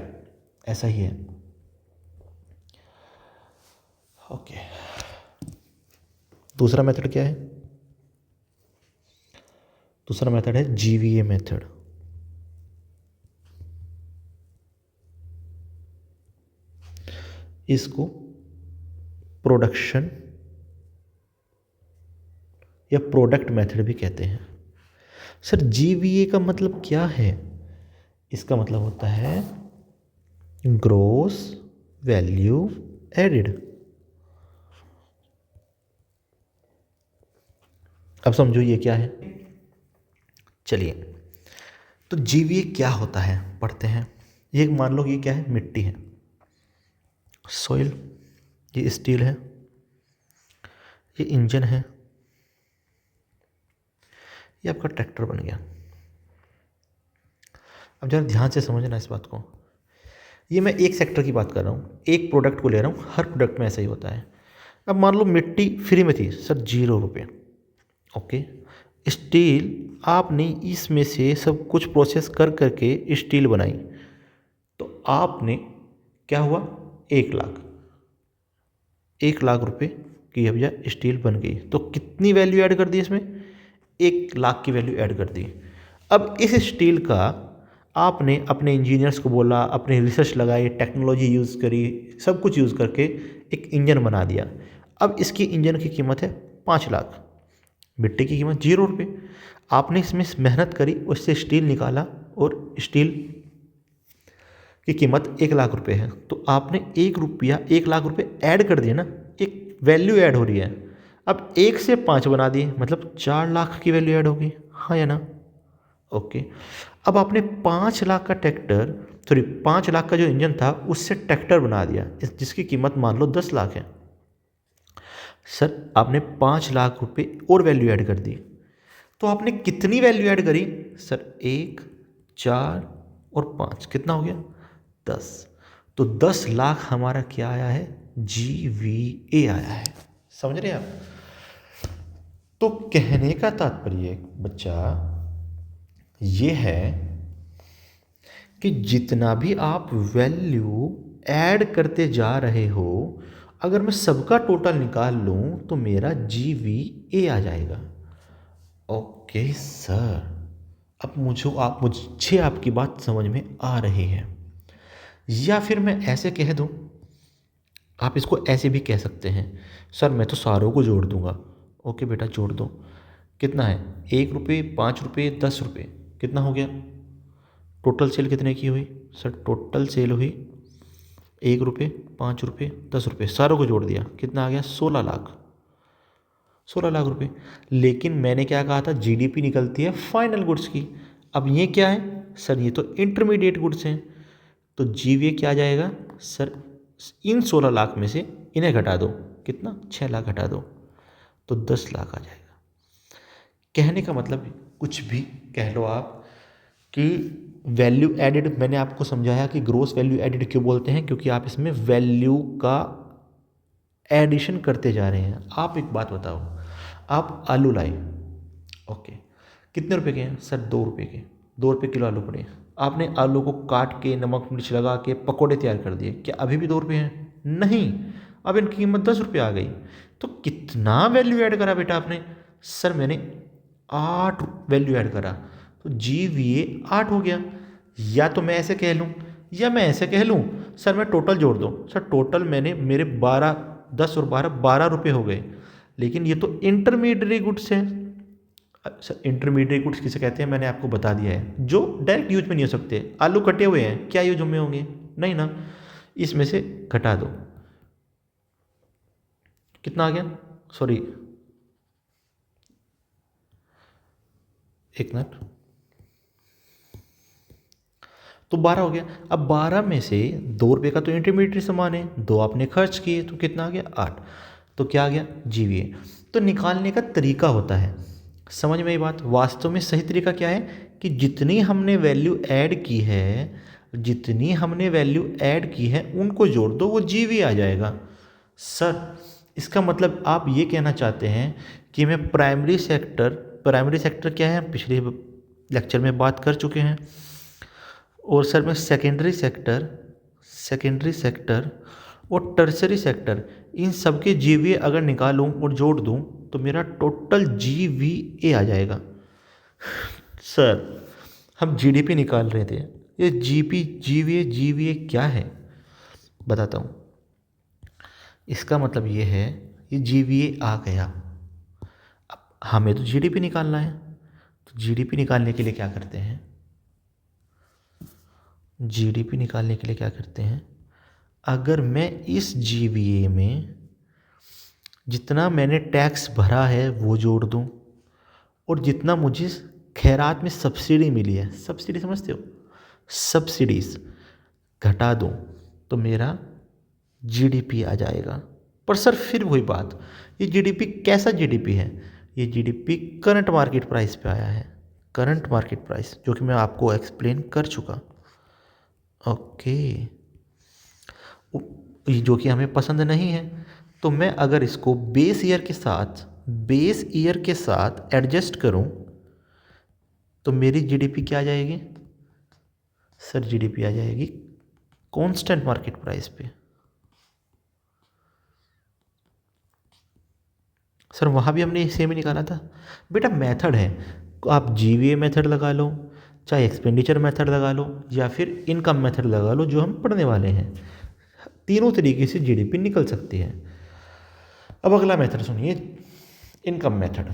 ऐसा ही है। ओके, दूसरा मेथड क्या है? दूसरा मेथड है जीवीए मेथड। इसको प्रोडक्शन या प्रोडक्ट मेथड भी कहते हैं। सर जीवीए का मतलब क्या है? इसका मतलब होता है ग्रोस वैल्यू एडिड। अब समझो ये क्या है। चलिए, तो जीवीए क्या होता है पढ़ते हैं। ये मान लो ये क्या है? मिट्टी है, सॉइल। ये स्टील है, ये इंजन है, ये आपका ट्रैक्टर बन गया। अब जरा ध्यान से समझना इस बात को। ये मैं एक सेक्टर की बात कर रहा हूँ, एक प्रोडक्ट को ले रहा हूँ, हर प्रोडक्ट में ऐसा ही होता है। अब मान लो मिट्टी फ्री में थी सर, 0 रुपये। ओके, स्टील आपने इसमें से सब कुछ प्रोसेस कर करके स्टील बनाई, तो आपने क्या हुआ? 1 लाख रुपए की भैया स्टील बन गई। तो कितनी वैल्यू ऐड कर दी इसमें? 1 लाख की वैल्यू ऐड कर दी। अब इस स्टील का आपने अपने इंजीनियर्स को बोला, अपने रिसर्च लगाई, टेक्नोलॉजी यूज़ करी, सब कुछ यूज़ करके एक इंजन बना दिया। अब इसकी इंजन की कीमत है 5 लाख, मिट्टी की कीमत 0 रुपये। आपने इसमें मेहनत करी, उससे स्टील निकाला और स्टील की कीमत 1 लाख रुपये है। तो आपने 1 लाख रुपये ऐड कर दिए ना, एक वैल्यू ऐड हो रही है। अब 1 से 5 बना दिए, मतलब 4 लाख की वैल्यू ऐड होगी, हाँ या ना? ओके, अब आपने 5 लाख का 5 लाख का जो इंजन था उससे ट्रैक्टर बना दिया, जिसकी कीमत मान लो 10 लाख है। सर आपने 5 लाख रुपये और वैल्यू ऐड कर दी, तो आपने कितनी वैल्यू ऐड करी? सर 1, 4 और 5, कितना हो गया? 10। तो 10 लाख हमारा क्या आया है? GVA आया है। समझ रहे हैं आप? तो कहने का तात्पर्य बच्चा ये है कि जितना भी आप वैल्यू ऐड करते जा रहे हो, अगर मैं सबका टोटल निकाल लूँ तो मेरा GVA आ जाएगा। ओके सर, अब मुझे आपकी बात समझ में आ रही है। या फिर मैं ऐसे कह दूं, आप इसको ऐसे भी कह सकते हैं, सर मैं तो सारों को जोड़ दूंगा। ओके बेटा जोड़ दो। कितना है, 1 रुपये, 5 रुपये, 10 रुपये, कितना हो गया? टोटल सेल कितने की हुई? सर टोटल सेल हुई 1 रुपये, 5 रुपये, 10 रुपये, सारों को जोड़ दिया, कितना आ गया? 16 लाख। 16 लाख रुपए। लेकिन मैंने क्या कहा था, जीडीपी निकलती है फाइनल गुड्स की। अब ये क्या है सर? ये तो इंटरमीडिएट गुड्स हैं। तो जीवीए क्या आ जाएगा सर? इन 16 लाख में से इन्हें घटा दो, कितना? 6 लाख घटा दो, तो 10 लाख आ जाएगा। कहने का मतलब कुछ भी कह लो आप, कि वैल्यू एडिड, मैंने आपको समझाया कि ग्रोस वैल्यू एडिड क्यों बोलते हैं, क्योंकि आप इसमें वैल्यू का एडिशन करते जा रहे हैं। आप एक बात बताओ, आप आलू लाए, ओके, कितने रुपए के हैं सर? 2 रुपये के। 2 रुपये किलो आलू पड़े। आपने आलू को काट के नमक मिर्च लगा के पकोड़े तैयार कर दिए, क्या अभी भी 2 रुपये हैं? नहीं, अब इनकी कीमत 10 रुपये आ गई। तो कितना वैल्यू ऐड करा बेटा आपने? सर मैंने 8 वैल्यू ऐड करा, तो जी वी ए 8 हो गया। या तो मैं ऐसे कह लूँ, या मैं ऐसे कह लूँ, सर मैं टोटल जोड़ दूँ। सर टोटल मैंने मेरे 12, 10 और 12, 12 रुपये हो गए। लेकिन ये तो इंटरमीडिएट गुड्स हैं। सर इंटरमीडिएट गुड्स किसे कहते हैं मैंने आपको बता दिया है, जो डायरेक्ट यूज में नहीं हो सकते। आलू कटे हुए हैं, क्या यूज में होंगे? नहीं ना। इसमें से घटा दो, कितना आ गया? सॉरी, एक मिनट, तो 12 हो गया। अब 12 में से 2 रुपये का तो इंटरमीडिएट सामान है, 2 आपने खर्च किए, तो कितना आ गया? 8। तो क्या आ गया? जीवीए। तो निकालने का तरीका होता है, समझ में ये बात? वास्तव में सही तरीका क्या है कि जितनी हमने वैल्यू ऐड की है, जितनी हमने वैल्यू ऐड की है उनको जोड़ दो, वो जीवीए आ जाएगा। सर इसका मतलब आप ये कहना चाहते हैं कि मैं प्राइमरी सेक्टर क्या है, पिछले लेक्चर में बात कर चुके हैं। और सर मैं सेकेंडरी सेक्टर और टर्सरी सेक्टर, इन सब के जीवीए अगर निकालूं और जोड़ दूं, तो मेरा टोटल जीवीए आ जाएगा। सर हम जीडीपी निकाल रहे थे, ये जीवीए क्या है बताता हूँ। इसका मतलब ये है, ये जीवीए आ गया। अब हमें तो जीडीपी निकालना है, तो जीडीपी निकालने के लिए क्या करते हैं? जीडीपी निकालने के लिए क्या करते हैं? अगर मैं इस जीवीए में जितना मैंने टैक्स भरा है वो जोड़ दूं, और जितना मुझे खैरात में सब्सिडी मिली है, सब्सिडी समझते हो, सब्सिडीज घटा दूं, तो मेरा जीडीपी आ जाएगा। पर सर फिर वही बात, ये जीडीपी कैसा जीडीपी है? ये जीडीपी करंट मार्केट प्राइस पे आया है, करंट मार्केट प्राइस, जो कि मैं आपको एक्सप्लेन कर चुका। ओके, जो कि हमें पसंद नहीं है। तो मैं अगर इसको बेस ईयर के साथ एडजस्ट करूं, तो मेरी जीडीपी क्या आ जाएगी? सर जीडीपी आ जाएगी कांस्टेंट मार्केट प्राइस पे। सर वहाँ भी हमने सेम ही निकाला था बेटा, मेथड है। आप जीवीए मेथड लगा लो, चाहे एक्सपेंडिचर मेथड लगा लो, या फिर इनकम मेथड लगा लो, जो हम पढ़ने वाले हैं। तीनों तरीके से जीडीपी निकल सकती है। अब अगला मेथड सुनिए, इनकम मेथड।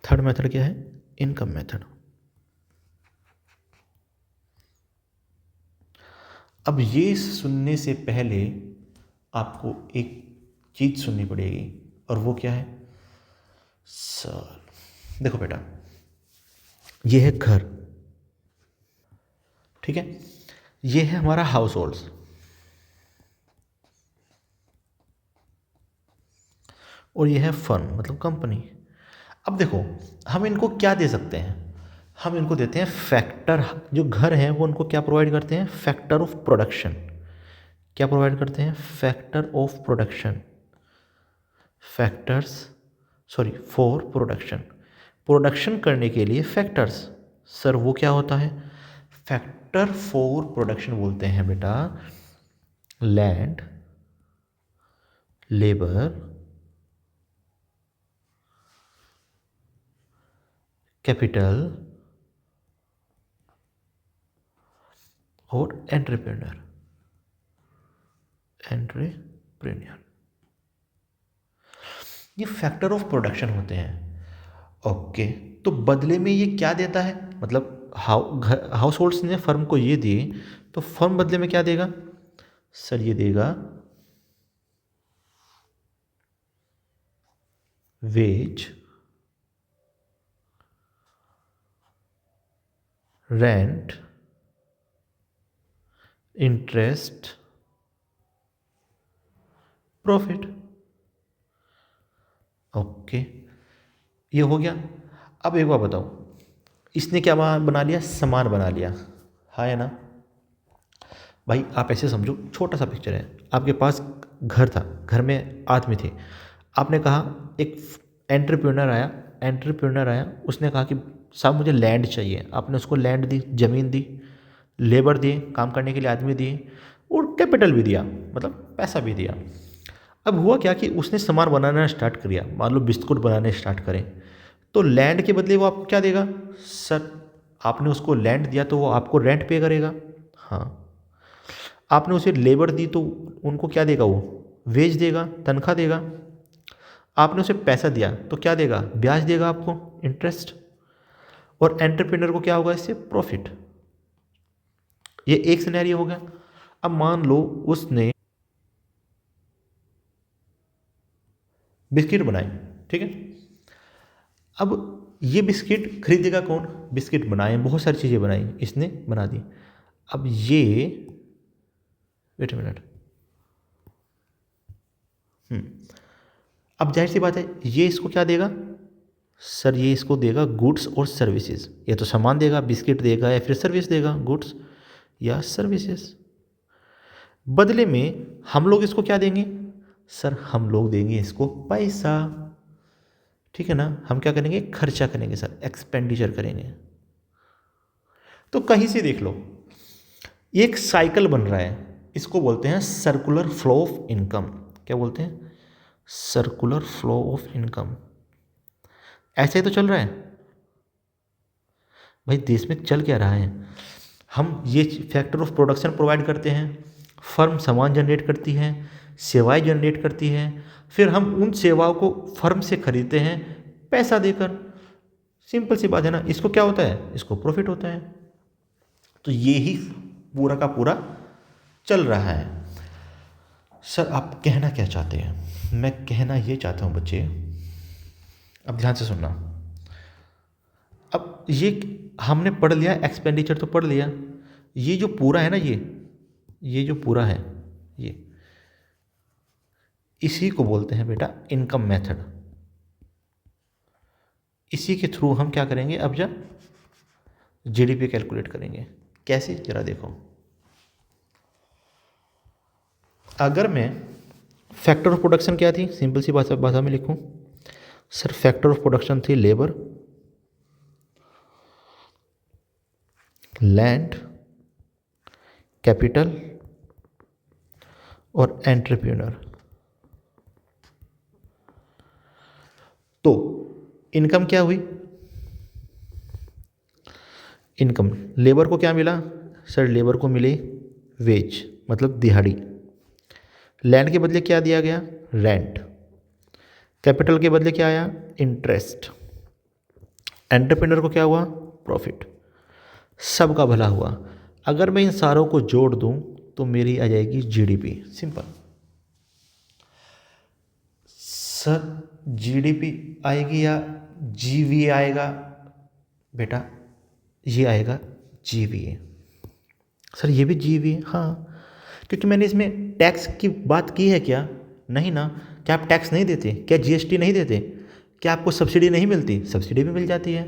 थर्ड मेथड क्या है? Income method. अब ये सुनने से पहले आपको एक चीज़ सुननी पड़ेगी, और वो क्या है? सर देखो बेटा, ये है घर, ठीक है, ये है हमारा हाउस होल्ड्स, और ये है फर्म मतलब कंपनी। अब देखो, हम इनको क्या दे सकते हैं? हम इनको देते हैं फैक्टर। जो घर हैं वो उनको क्या प्रोवाइड करते हैं? Factor of production. क्या प्रोवाइड करते हैं? Factor of production. Factors, sorry, for production. Production करने के लिए फैक्टर्स। सर वो क्या होता है? फैक्टर फॉर प्रोडक्शन बोलते हैं बेटा लैंड, लेबर, कैपिटल और एंटरप्रेन्योर। ये फैक्टर ऑफ प्रोडक्शन होते हैं। ओके, तो बदले में ये क्या देता है, मतलब हाउस होल्ड्स ने फर्म को ये दिए, तो फर्म बदले में क्या देगा सर? ये देगा wage, rent, interest, profit. Okay, ये हो गया। अब एक बार बताओ, इसने क्या बना लिया? सामान बना लिया, हाँ या ना? भाई आप ऐसे समझो, छोटा सा पिक्चर है, आपके पास घर था, घर में आदमी थे, आपने कहा, एक एंटरप्रेन्योर आया, उसने कहा कि साहब मुझे लैंड चाहिए। आपने उसको लैंड दी, ज़मीन दी, लेबर दिए, काम करने के लिए आदमी दिए, और कैपिटल भी दिया, मतलब पैसा भी दिया। अब हुआ क्या कि उसने सामान बनाना स्टार्ट कर दिया, मान लो बिस्कुट बनाने स्टार्ट करें, तो लैंड के बदले वो आपको क्या देगा सर? आपने उसको लैंड दिया तो वो आपको रेंट पे करेगा, हाँ। आपने उसे लेबर दी तो उनको क्या देगा? वो वेज देगा, तनख्वाह देगा। आपने उसे पैसा दिया तो क्या देगा? ब्याज देगा आपको, इंटरेस्ट। और एंटरप्रेन्योर को क्या होगा इससे? प्रॉफिट। ये एक सिनेरियो हो गया। अब मान लो उसने बिस्किट बनाए, ठीक है। अब ये बिस्किट खरीदेगा कौन? बिस्किट बनाए, बहुत सारी चीज़ें बनाई, इसने बना दी। अब ये, वेट मिनट, अब जाहिर सी बात है, ये इसको क्या देगा सर? ये इसको देगा गुड्स और सर्विसेज। या तो सामान देगा, बिस्किट देगा, या फिर सर्विस देगा, गुड्स या सर्विसेज। बदले में हम लोग इसको क्या देंगे सर? हम लोग देंगे इसको पैसा, ठीक है ना। हम क्या करेंगे? खर्चा करेंगे सर, एक्सपेंडिचर करेंगे। तो कहीं से देख लो, ये एक साइकिल बन रहा है, इसको बोलते हैं सर्कुलर फ्लो ऑफ इनकम। क्या बोलते हैं? Circular flow of income. ऐसे ही तो चल रहा है भाई, देश में चल क्या रहा है? हम ये फैक्टर ऑफ प्रोडक्शन प्रोवाइड करते हैं, फर्म सामान जनरेट करती है, सेवाएं जनरेट करती है, फिर हम उन सेवाओं को फर्म से खरीदते हैं पैसा देकर। सिंपल सी बात है ना। इसको क्या होता है? इसको प्रॉफिट होता है। तो ये ही पूरा का पूरा चल रहा है। सर आप कहना क्या चाहते हैं? मैं कहना ये चाहता हूँ बच्चे, अब ध्यान से सुनना। अब ये हमने पढ़ लिया, एक्सपेंडिचर तो पढ़ लिया, ये जो पूरा है ना, ये जो पूरा है, ये इसी को बोलते हैं बेटा इनकम मेथड। इसी के थ्रू हम क्या करेंगे? अब जब जीडीपी कैलकुलेट करेंगे, कैसे जरा देखो। अगर मैं फैक्टर ऑफ प्रोडक्शन क्या थी, सिंपल सी भाषा में लिखूं सर, फैक्टर ऑफ प्रोडक्शन थी लेबर, लैंड, कैपिटल और एंटरप्रेन्योर। तो इनकम क्या हुई? इनकम, लेबर को क्या मिला सर? लेबर को मिले वेज, मतलब दिहाड़ी। लैंड के बदले क्या दिया गया? रेंट। कैपिटल के बदले क्या आया? इंटरेस्ट। एंटरप्रेन्योर को क्या हुआ? प्रॉफिट। सबका भला हुआ। अगर मैं इन सारों को जोड़ दूं तो मेरी आ जाएगी जीडीपी। सिंपल सर, जीडीपी आएगी या जीवीए आएगा? बेटा ये आएगा जीवीए। सर ये भी जीवीए? हाँ, क्योंकि मैंने इसमें टैक्स की बात की है क्या? नहीं ना। क्या आप टैक्स नहीं देते? क्या जीएसटी नहीं देते? क्या आपको सब्सिडी नहीं मिलती? सब्सिडी भी मिल जाती है।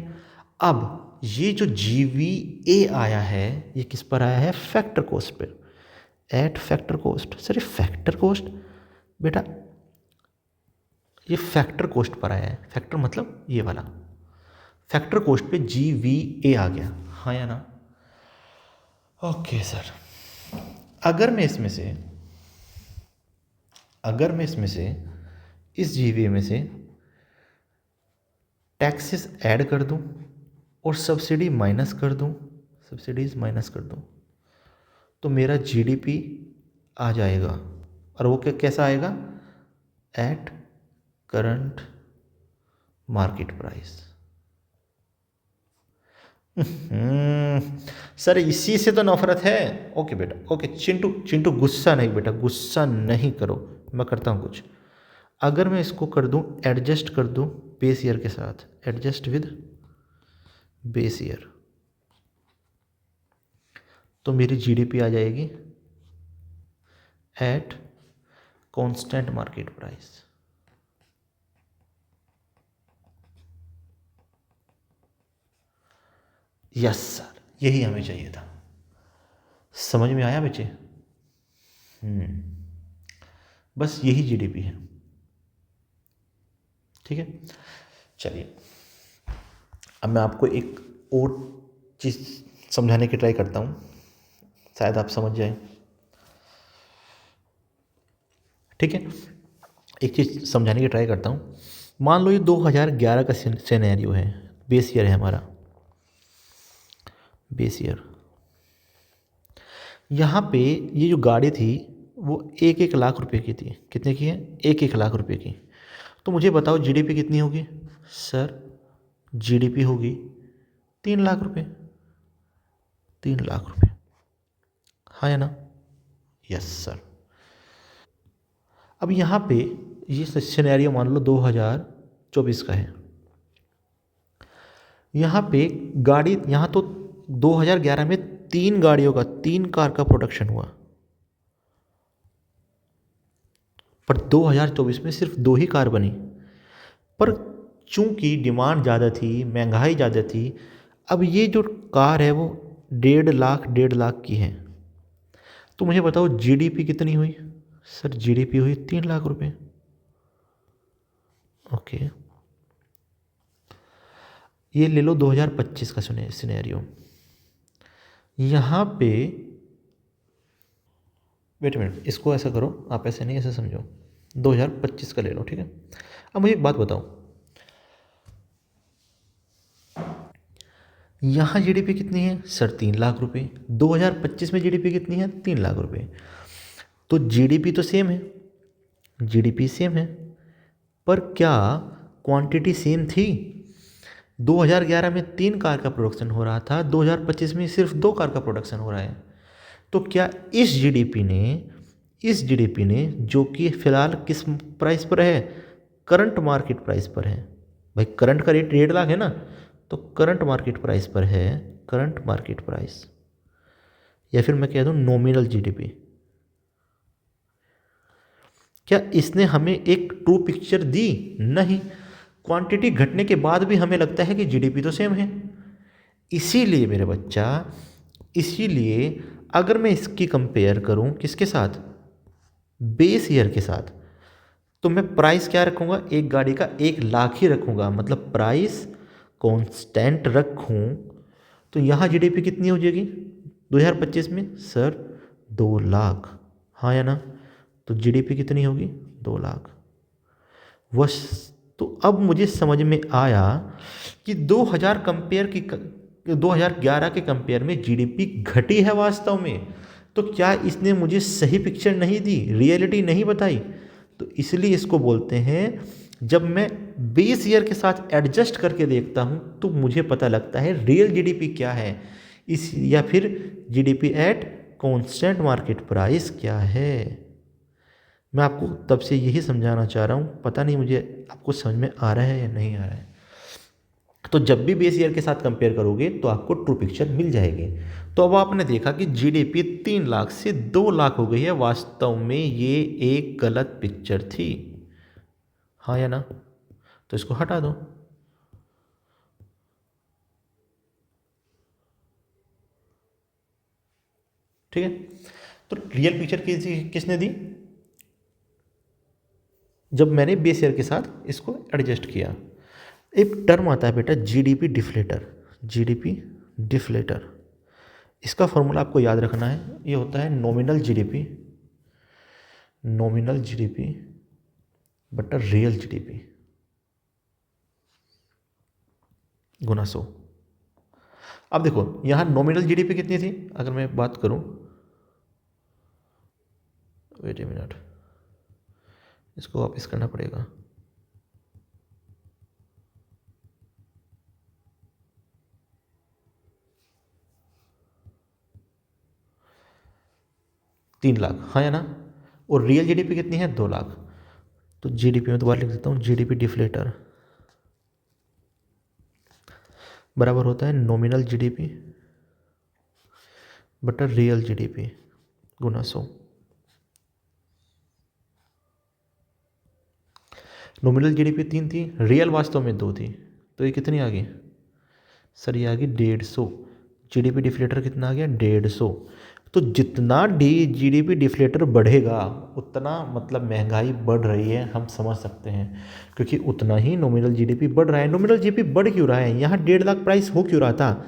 अब ये जो जीवीए आया है, ये किस पर आया है? Factor cost per, eight factor cost. Sir ये फैक्टर कॉस्ट बेटा, ये फैक्टर कॉस्ट पर आया है। फैक्टर मतलब ये वाला, फैक्टर कॉस्ट पे जीवीए आ गया, हाँ या ना? ओके सर, अगर मैं इसमें से इस जीवीए में से टैक्सेस ऐड कर दूं और सब्सिडी माइनस कर दूं, सब्सिडीज माइनस कर दूं, तो मेरा जीडीपी आ जाएगा। और वो कैसा आएगा? At current market price. Sir इसी से तो नफरत है। ओके बेटा, ओके चिंटू, चिंटू गुस्सा नहीं बेटा, गुस्सा नहीं करो, मैं करता हूँ कुछ। अगर मैं इसको कर दूं, एडजस्ट कर दूं बेस ईयर के साथ, एडजस्ट विद बेस ईयर, तो मेरी जीडीपी आ जाएगी at constant market price. Yes sir, यही हमें चाहिए था। समझ में आया बच्चे? बस यही जीडीपी है। ठीक है, चलिए अब मैं आपको एक और चीज़ समझाने की ट्राई करता हूँ, शायद आप समझ जाए। ठीक है, एक चीज़ समझाने की ट्राई करता हूँ। मान लो ये 2011 का सिनेरियो है, बेस ईयर है हमारा, बेस ईयर। यहाँ पे ये जो गाड़ी थी वो 1-1 लाख रुपए की थी। कितने की है? 1-1 लाख रुपए की। तो मुझे बताओ जीडीपी कितनी होगी? सर जीडीपी होगी 3 लाख रुपए, 3 लाख रुपए, हाँ या ना? Yes sir. अब यहाँ पे ये सिनेरियो मान लो 2024 का है। यहाँ पे गाड़ी, यहाँ तो 2011 में 3 गाड़ियों का, 3 कार का प्रोडक्शन हुआ, पर 2024 में सिर्फ 2 ही कार बनी। पर चूंकि डिमांड ज़्यादा थी, महंगाई ज़्यादा थी, अब ये जो कार है वो 1.5 लाख, 1.5 लाख की है। तो मुझे बताओ जीडीपी कितनी हुई? सर जीडीपी हुई 3 लाख रुपए। ओके, ये ले लो 2025 का सिनेरियो। यहाँ पे वेट मिनट, इसको ऐसा करो, आप ऐसे नहीं, ऐसे समझो, 2025 का ले लो, ठीक है। अब मुझे एक बात बताओ, यहाँ जीडीपी कितनी है? सर 3 लाख रुपए। 2025 में जीडीपी कितनी है? 3 लाख रुपए। तो जीडीपी तो सेम है, जीडीपी सेम है, पर क्या क्वांटिटी सेम थी? 2011 में 3 कार का प्रोडक्शन हो रहा था, 2025 में सिर्फ 2 कार का प्रोडक्शन हो रहा है। तो क्या इस जीडीपी ने जो कि फिलहाल किस प्राइस पर है? करंट मार्केट प्राइस पर है। भाई करंट का रेट 1.5 लाख है ना, तो करंट मार्केट प्राइस पर है, करंट मार्केट प्राइस, या फिर मैं कह दूं नॉमिनल जीडीपी। क्या इसने हमें एक ट्रू पिक्चर दी? नहीं। क्वांटिटी घटने के बाद भी हमें लगता है कि जीडीपी तो सेम है। इसीलिए मेरे बच्चा, इसीलिए अगर मैं इसकी कंपेयर करूं किसके साथ? बेस ईयर के साथ, तो मैं प्राइस क्या रखूंगा? एक गाड़ी का 1 लाख ही रखूंगा, मतलब प्राइस कांस्टेंट रखूं। तो यहाँ जीडीपी कितनी हो जाएगी 2025 में? सर 2 लाख, हाँ या ना? तो जीडीपी कितनी होगी? 2 लाख। बस, तो अब मुझे समझ में आया कि 2011 के कंपेयर में जीडीपी घटी है वास्तव में। तो क्या इसने मुझे सही पिक्चर नहीं दी, रियलिटी नहीं बताई? तो इसलिए इसको बोलते हैं, जब मैं बेस ईयर के साथ एडजस्ट करके देखता हूँ तो मुझे पता लगता है रियल जीडीपी क्या है, इस या फिर GDP at constant market price क्या है। मैं आपको तब से यही समझाना चाह रहा हूँ, पता नहीं मुझे आपको समझ में आ रहा है या नहीं आ रहा है। तो जब भी बेस ईयर के साथ कंपेयर करोगे तो आपको ट्रू पिक्चर मिल जाएगी। तो अब आपने देखा कि जीडीपी 3 लाख से 2 लाख हो गई है, वास्तव में ये एक गलत पिक्चर थी, हाँ या ना? तो इसको हटा दो। ठीक है, तो रियल पिक्चर किसने दी? जब मैंने बेस ईयर के साथ इसको एडजस्ट किया। एक टर्म आता है बेटा जीडीपी डिफ्लेटर, जीडीपी डिफ्लेटर। इसका फॉर्मूला आपको याद रखना है, ये होता है नॉमिनल जीडीपी, नॉमिनल जीडीपी बटा रियल जीडीपी गुना 100। अब देखो यहाँ नॉमिनल जीडीपी कितनी थी, अगर मैं बात करूँ, वेट ए मिनट, इसको वापस करना पड़ेगा। तीन लाख, हाँ या ना। और रियल जीडीपी कितनी है, 2 लाख। तो जीडीपी में दोबारा लिख देता हूँ, जीडीपी डिफ्लेटर बराबर होता है नॉमिनल जीडीपी बटा रियल जीडीपी गुना 100। नॉमिनल जीडीपी 3 थी, रियल वास्तव में 2 थी, तो ये कितनी आ गई सर, ये आ गई 150। जीडीपी डिफ्लेटर कितना आ गया, 150। तो जितना जीडीपी डिफ्लेटर बढ़ेगा उतना मतलब महंगाई बढ़ रही है, हम समझ सकते हैं, क्योंकि उतना ही नॉमिनल जीडीपी बढ़ रहा है। नॉमिनल जीडीपी बढ़ क्यों रहा है, यहाँ 1.5 लाख प्राइस हो क्यों रहा था,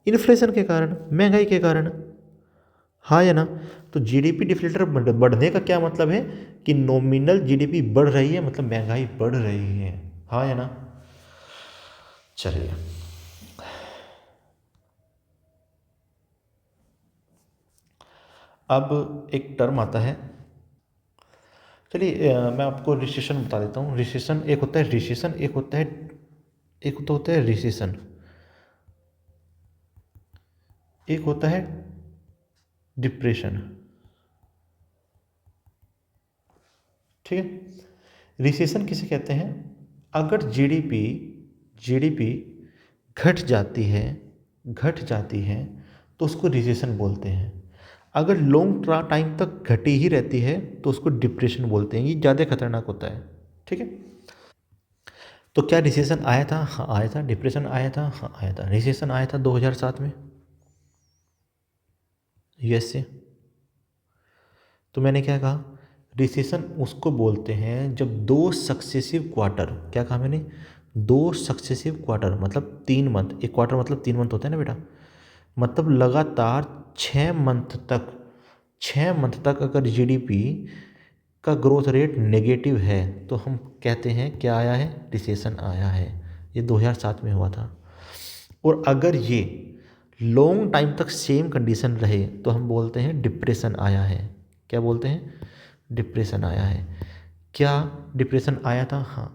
इन्फ्लेशन के कारण, महंगाई के कारण, हाँ या ना। तो जीडीपी डिफ्लेटर बढ़ने का क्या मतलब है कि नॉमिनल जीडीपी बढ़ रही है, मतलब महंगाई बढ़ रही है, हाँ या ना। चलिए, अब एक टर्म आता है, चलिए मैं आपको रिसेशन बता देता हूँ। रिसेशन एक होता है, रिसेशन एक होता है, एक तो होता है रिसेशन, एक होता है डिप्रेशन, ठीक है। रिसेशन किसे कहते हैं, अगर जीडीपी जीडीपी घट जाती है, घट जाती है तो उसको रिसेशन बोलते हैं। अगर लॉन्ग टाइम तक घटी ही रहती है तो उसको डिप्रेशन बोलते हैं, ये ज़्यादा खतरनाक होता है, ठीक है। तो क्या रिसेशन आया था, हाँ आया था। डिप्रेशन आया था, हाँ आया था। रिसेशन आया था 2007 में यूएस से। तो मैंने क्या कहा, रिसेशन उसको बोलते हैं जब 2 सक्सेसिव क्वार्टर, क्या कहा मैंने, 2 सक्सेसिव क्वार्टर मतलब 3 मंथ, एक क्वार्टर मतलब 3 मंथ होता है ना बेटा, मतलब लगातार 6 मंथ तक, 6 मंथ तक अगर जीडीपी का ग्रोथ रेट नेगेटिव है तो हम कहते हैं क्या आया है, रिसेशन आया है। ये 2007 में हुआ था। और अगर ये लॉन्ग टाइम तक सेम कंडीशन रहे तो हम बोलते हैं डिप्रेशन आया है। क्या बोलते हैं, डिप्रेशन आया है। क्या डिप्रेशन आया था, हाँ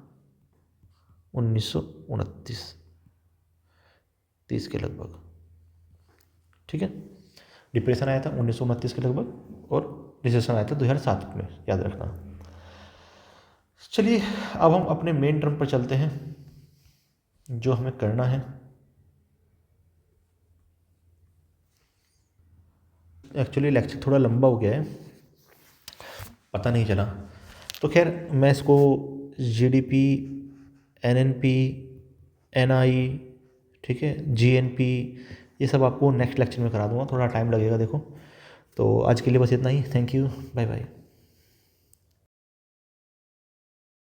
1929 30 के लगभग, ठीक है। डिप्रेशन आया था 1929 के लगभग और रिसेशन आया था 2007 में, याद रखना। चलिए अब हम अपने मेन टर्म पर चलते हैं, जो हमें करना है। एक्चुअली लेक्चर थोड़ा लंबा हो गया है, पता नहीं चला। तो खैर मैं इसको जीडीपी, एनएनपी, एनआई, ठीक है, जीएनपी, ये सब आपको नेक्स्ट लेक्चर में करा दूंगा, थोड़ा टाइम लगेगा देखो। तो आज के लिए बस इतना ही, थैंक यू, बाय बाय।